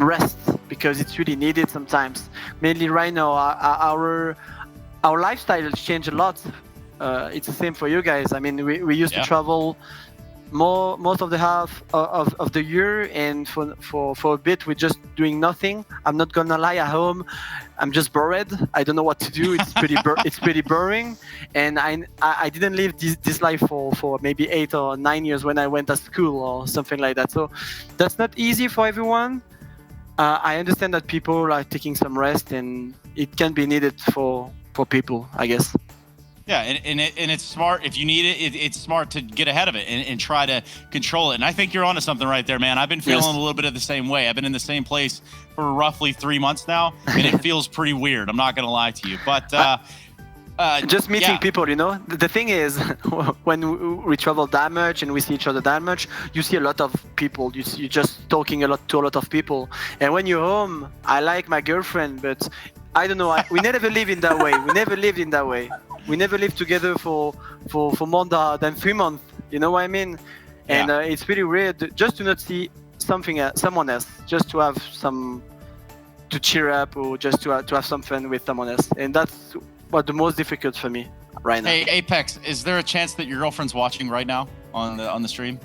rest because it's really needed sometimes. Mainly right now, our lifestyle has changed a lot. It's the same for you guys. I mean, we used to travel most of the half of the year, and for a bit we're just doing nothing. I'm not gonna lie, at home I'm just bored. I don't know what to do. It's pretty boring, and I didn't live this life for maybe 8 or 9 years when I went to school or something like that. So that's not easy for everyone. I understand that people are taking some rest, and it can be needed for people, I guess. Yeah, and it's smart. If you need it, it's smart to get ahead of it and try to control it. And I think you're onto something right there, man. I've been feeling a little bit of the same way. I've been in the same place for roughly 3 months now, and it feels pretty weird. I'm not going to lie to you. But just meeting people, you know. The thing is, when we travel that much and we see each other that much, you see a lot of people. You're just talking to a lot of people. And when you're home, I like my girlfriend, but I don't know. We never live in that way. We never lived in that way. We never lived together for more than 3 months. You know what I mean? And it's pretty weird just to not see someone else, just to have to cheer up, or just to have some fun with someone else. And that's what the most difficult for me right now. Hey, Apex, is there a chance that your girlfriend's watching right now on the stream?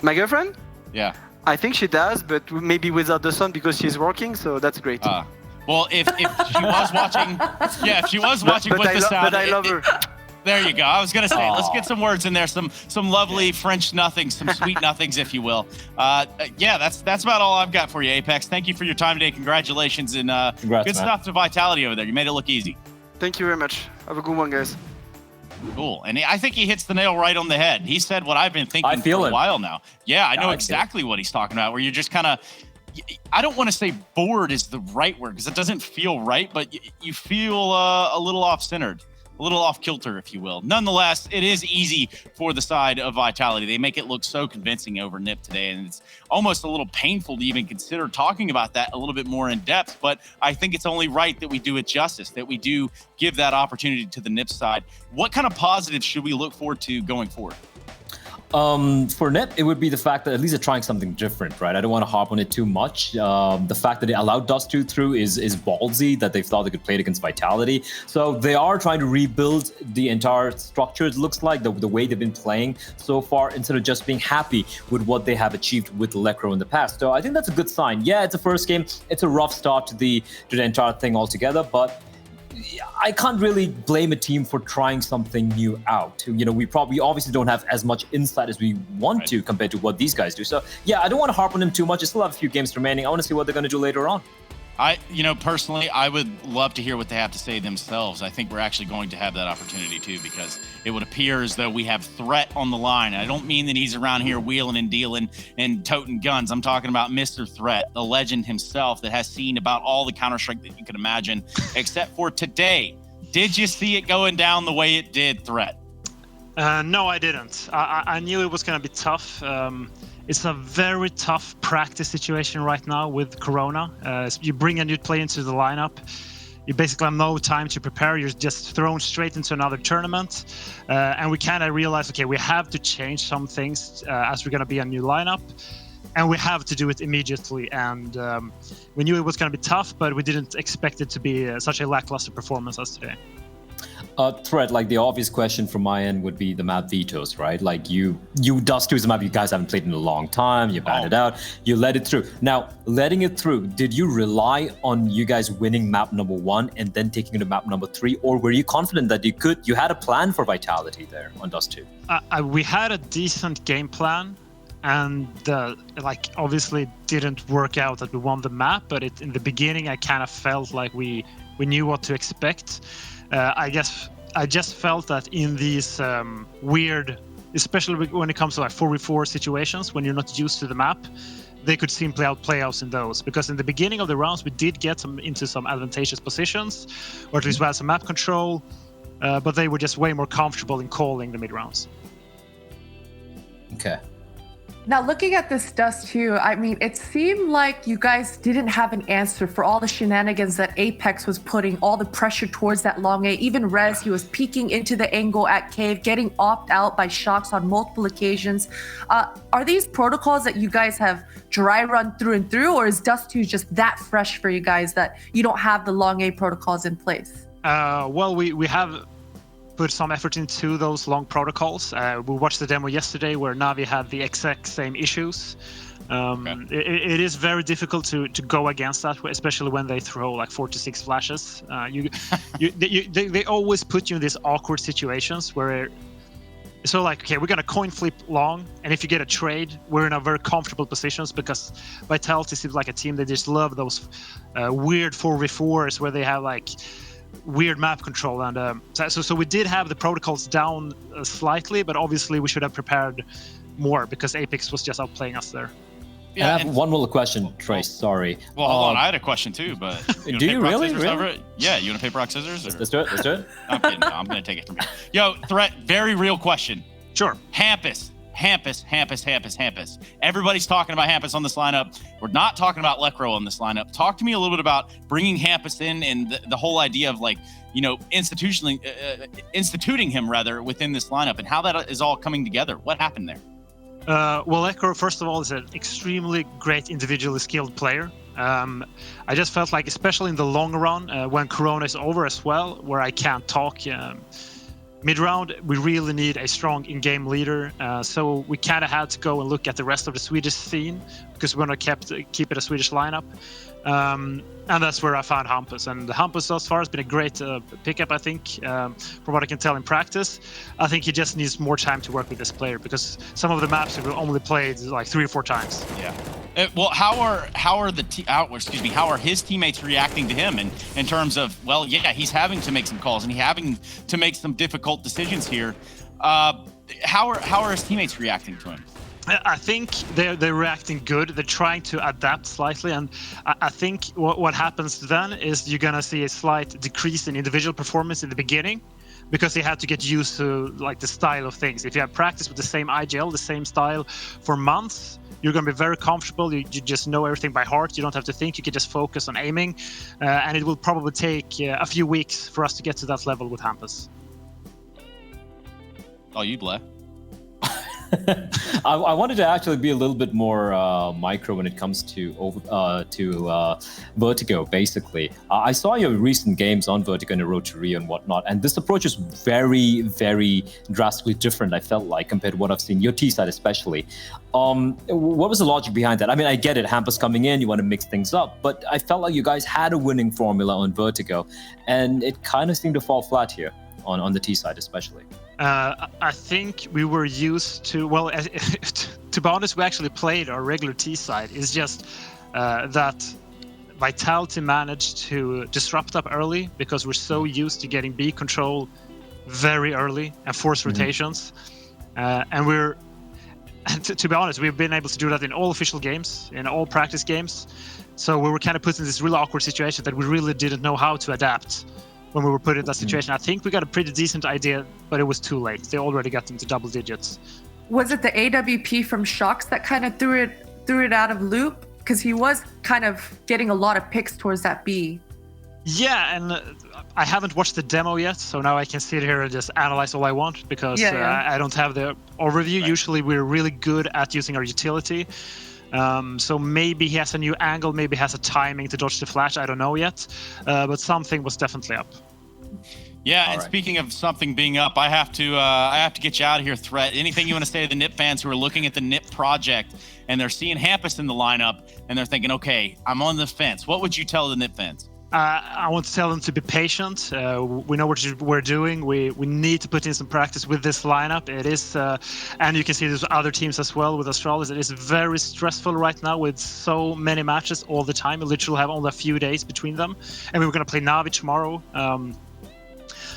My girlfriend? Yeah. I think she does, but maybe without the sun because she's working. So that's great. Well, if she was watching, if she was watching with the sound, but I love her. There you go. I was gonna say, let's get some words in there, some lovely French nothings, some sweet nothings, if you will. That's about all I've got for you, Apex. Thank you for your time today. Congratulations, and good stuff to Vitality over there. You made it look easy. Thank you very much. Have a good one, guys. Cool. And I think he hits the nail right on the head. He said what I've been thinking for a while now. Yeah, I know exactly what he's talking about, where you're just kind of, I don't want to say bored is the right word because it doesn't feel right, but you feel a little off-centered, a little off-kilter, if you will. Nonetheless, it is easy for the side of Vitality. They make it look so convincing over NiP today, and it's almost a little painful to even consider talking about that a little bit more in depth, but I think it's only right that we do it justice, that we do give that opportunity to the NiP side. What kind of positives should we look forward to going forward? For NiP, it would be the fact that at least they're trying something different, right? I don't want to harp on it too much. The fact that they allowed Dust2 through is ballsy, that they thought they could play it against Vitality. So they are trying to rebuild the entire structure. It looks like the way they've been playing so far, instead of just being happy with what they have achieved with Electro in the past. So I think that's a good sign. Yeah, it's a first game. It's a rough start to the entire thing altogether, but I can't really blame a team for trying something new out. You know, we obviously don't have as much insight as we want to compared to what these guys do. So yeah, I don't want to harp on them too much. I still have a few games remaining. I want to see what they're going to do later on. Personally, I would love to hear what they have to say themselves. I think we're actually going to have that opportunity too, because it would appear as though we have Threat on the line. I don't mean that he's around here wheeling and dealing and toting guns. I'm talking about Mr. Threat, the legend himself that has seen about all the Counter-Strike that you can imagine, except for today. Did you see it going down the way it did, Threat? No, I didn't. I knew it was going to be tough. It's a very tough practice situation right now with Corona. You bring a new player into the lineup, you basically have no time to prepare. You're just thrown straight into another tournament. And we kind of realized, okay, we have to change some things as we're going to be a new lineup. And we have to do it immediately. And we knew it was going to be tough, but we didn't expect it to be such a lackluster performance as today. Threat, like the obvious question from my end would be the map vetoes, right? Like you Dust2 is a map you guys haven't played in a long time. You banned it out. You let it through. Now, letting it through, did you rely on you guys winning map number 1 and then taking it to map number 3, or were you confident that you had a plan for Vitality there on Dust2? We had a decent game plan, and obviously didn't work out that we won the map. But in the beginning, I kind of felt like we knew what to expect. I just felt that in these weird, especially when it comes to like 4v4 situations, when you're not used to the map, they could simply outplay us in those. Because in the beginning of the rounds, we did get into some advantageous positions, or at least we had some map control, but they were just way more comfortable in calling the mid rounds. Okay. Now, looking at this Dust2, I mean, it seemed like you guys didn't have an answer for all the shenanigans that Apex was putting, all the pressure towards that long A. Even Rez, he was peeking into the angle at Cave, getting opt out by Shox on multiple occasions. Are these protocols that you guys have dry run through and through, or is Dust2 just that fresh for you guys that you don't have the long A protocols in place? Well, we have put some effort into those long protocols. We watched the demo yesterday where Na'Vi had the exact same issues. It is very difficult to go against that, especially when they throw like 4 to 6 flashes. They always put you in these awkward situations where it's sort of like, okay, we're gonna coin flip long, and if you get a trade, we're in a very comfortable positions because Vitality seems like a team that just love those weird 4v4s where they have like weird map control, and so we did have the protocols down slightly, but obviously we should have prepared more because Apex was just outplaying us there. Yeah, I have one more question, Trace. Sorry. Well, hold on. I had a question too, but do you really? Yeah, you want to paper rock scissors? Or? Let's do it. Let's do it. I'm kidding. No, I'm gonna take it from here. Yo, Threat. Very real question. Sure. Hampus. Everybody's talking about Hampus on this lineup. We're not talking about Lekro on this lineup. Talk to me a little bit about bringing Hampus in and the whole idea of like, you know, instituting him rather within this lineup and how that is all coming together. What happened there? Well, Lekro, first of all, is an extremely great individually skilled player. I just felt like, especially in the long run, when Corona is over as well, where I can't talk mid-round, we really need a strong in-game leader. So we kind of had to go and look at the rest of the Swedish scene because we want to keep it a Swedish lineup. And that's where I found Hampus. And Hampus thus far has been a great pickup, I think, from what I can tell in practice. I think he just needs more time to work with this player because some of the maps have only played like 3 or 4 times. Yeah. Well, how are his teammates reacting to him in terms of, well, yeah, he's having to make some calls and he's having to make some difficult decisions here. How are his teammates reacting to him? I think they're reacting good. They're trying to adapt slightly, and I think what happens then is you're gonna see a slight decrease in individual performance in the beginning, because they have to get used to like the style of things. If you have practiced with the same IGL, the same style for months, you're gonna be very comfortable. You just know everything by heart. You don't have to think. You can just focus on aiming, and it will probably take a few weeks for us to get to that level with Hampus. Oh, you Bleh. I wanted to actually be a little bit more micro when it comes to VERTIGO, basically. I saw your recent games on VERTIGO and the Road to Rio and whatnot, and this approach is very, very drastically different, I felt like, compared to what I've seen, your T-side especially. What was the logic behind that? I mean, I get it, Hampus coming in, you want to mix things up, but I felt like you guys had a winning formula on VERTIGO, and it kind of seemed to fall flat here on the T-side especially. I think we were used to, well, to be honest, we actually played our regular T side. It's just that Vitality managed to disrupt up early because we're so used to getting B control very early and force rotations. And to be honest, we've been able to do that in all official games, in all practice games. So we were kind of put in this really awkward situation that we really didn't know how to adapt when we were put in that situation. I think we got a pretty decent idea, but it was too late. They already got into double digits. Was it the AWP from Shox that kind of threw it out of loop? Because he was kind of getting a lot of picks towards that B. Yeah, and I haven't watched the demo yet, so now I can sit here and just analyze all I want because I don't have the overview. Right. Usually we're really good at using our utility. So maybe he has a new angle, maybe has a timing to dodge the flash, I don't know yet, but something was definitely up. Yeah, all and right. Speaking of something being up, I have to get you out of here, Threat. Anything you want to say to the NiP fans who are looking at the NiP project and they're seeing Hampus in the lineup and they're thinking, okay, I'm on the fence. What would you tell the NiP fans? I want to tell them to be patient. We know what we're doing. We need to put in some practice with this lineup. It is, and you can see there's other teams as well with Astralis. It is very stressful right now with so many matches all the time. We literally have only a few days between them, and we're going to play Na'Vi tomorrow.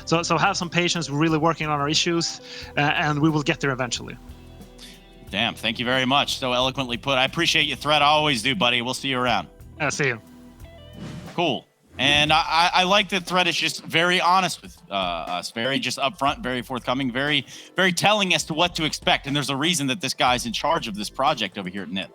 So have some patience. We're really working on our issues, and we will get there eventually. Damn, thank you very much. So eloquently put. I appreciate your Threat. I always do, buddy. We'll see you around. See you. Cool. And I like that Threat is just very honest with us, very just upfront, very forthcoming, very, very telling as to what to expect. And there's a reason that this guy's in charge of this project over here at NiP.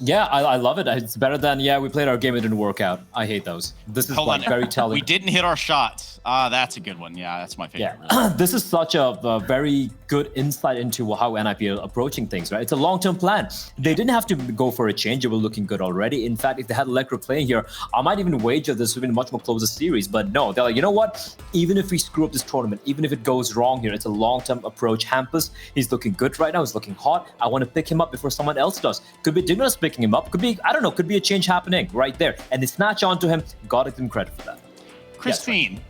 Yeah, I love it. It's better than, yeah, we played our game, it didn't work out. I hate those. This is Hold like on. very telling. We didn't hit our shots. That's a good one. Yeah, that's my favorite. Yeah, this is such a very good insight into how NiP are approaching things, right? It's a long-term plan. They didn't have to go for a change. They were looking good already. In fact, if they had Electro playing here, I might even wager this would have been a much more closer series. But no, they're like, you know what? Even if we screw up this tournament, even if it goes wrong here, it's a long-term approach. Hampus, he's looking good right now. He's looking hot. I want to pick him up before someone else does. Could be Dignos picking him up. Could be, I don't know, could be a change happening right there. And they snatch onto him. Gotta give him credit for that. Christine.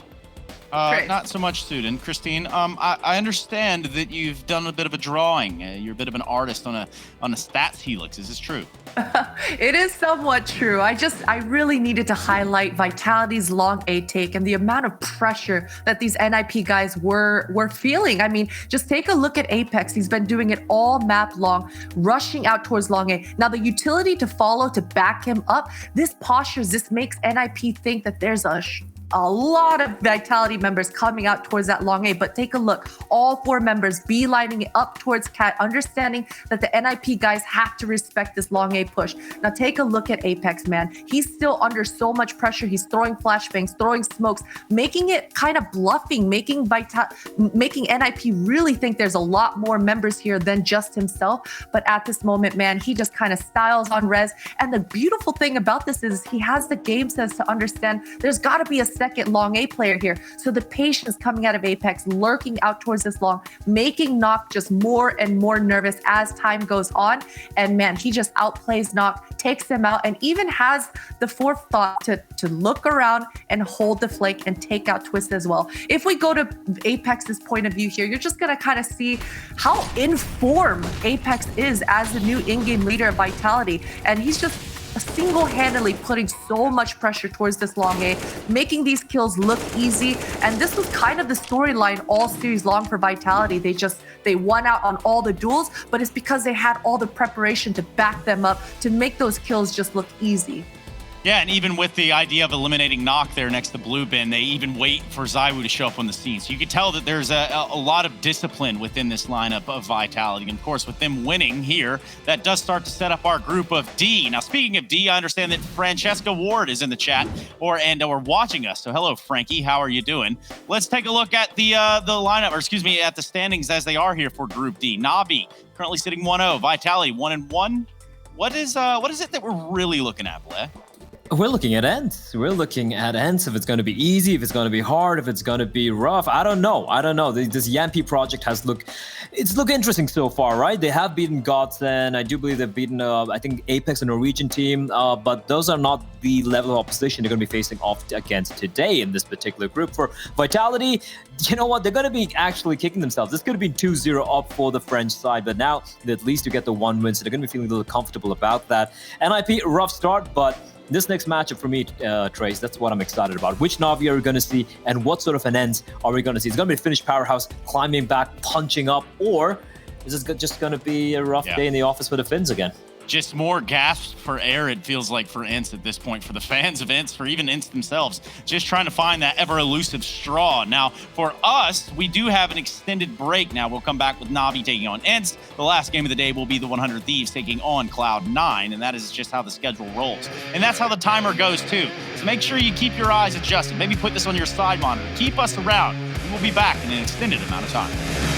Not so much Sudin. Christine, I understand that you've done a bit of a drawing. You're a bit of an artist on a stats helix. Is this true? It is somewhat true. I really needed to highlight Vitality's long A take and the amount of pressure that these NiP guys were feeling. I mean, just take a look at Apex. He's been doing it all map long, rushing out towards long A. Now, the utility to follow to back him up, this makes NiP think that there's a lot of Vitality members coming out towards that long A, but take a look. All 4 members beelining it up towards Cat, understanding that the NiP guys have to respect this long A push. Now take a look at Apex, man. He's still under so much pressure. He's throwing flashbangs, throwing smokes, making it kind of bluffing, making NiP really think there's a lot more members here than just himself. But at this moment, man, he just kind of styles on Rez. And the beautiful thing about this is he has the game sense to understand there's got to be a second long A player here. So the patience coming out of Apex, lurking out towards this long, making Nock just more and more nervous as time goes on. And man, he just outplays Nock, takes him out, and even has the forethought to look around and hold the flank and take out Twist as well. If we go to Apex's point of view here, you're just gonna kind of see how informed Apex is as the new in-game leader of Vitality. And he's just single-handedly putting so much pressure towards this long A, making these kills look easy. And this was kind of the storyline all series long for Vitality. They won out on all the duels, but it's because they had all the preparation to back them up to make those kills just look easy. Yeah, and even with the idea of eliminating Nock there next to Blue Bin, they even wait for ZywOo to show up on the scene. So you can tell that there's a lot of discipline within this lineup of Vitality. And of course, with them winning here, that does start to set up our group of D. Now, speaking of D, I understand that Francesca Ward is in the chat or watching us. So hello, Frankie. How are you doing? Let's take a look at the lineup, or excuse me, at the standings as they are here for Group D. Navi currently sitting 1-0. Vitality 1-1. What is it that we're really looking at, Bleh? We're looking at ends. We're looking at ends. If it's going to be easy, if it's going to be hard, if it's going to be rough. I don't know. This Yampi project it's looked interesting so far, right? They have beaten Godsend. I do believe they've beaten, I think, Apex, a Norwegian team. But those are not the level of opposition they're going to be facing off against today in this particular group. For Vitality, you know what? They're going to be actually kicking themselves. This could have been 2-0 up for the French side, but now at least you get the 1 win, so they're going to be feeling a little comfortable about that. NiP, rough start, but this next matchup for me, Trace, that's what I'm excited about. Which Navi are we going to see, and what sort of an end are we going to see? It's going to be a Finnish powerhouse climbing back, punching up, or is this just going to be a rough day in the office for the Finns again? Just more gasps for air, it feels like, for Ints at this point, for the fans of Ints, for even Ints themselves, just trying to find that ever-elusive straw. Now, for us, we do have an extended break now. We'll come back with Navi taking on Ints. The last game of the day will be the 100 Thieves taking on Cloud9, and that is just how the schedule rolls. And that's how the timer goes, too. So make sure you keep your eyes adjusted. Maybe put this on your side monitor. Keep us around, and we'll be back in an extended amount of time.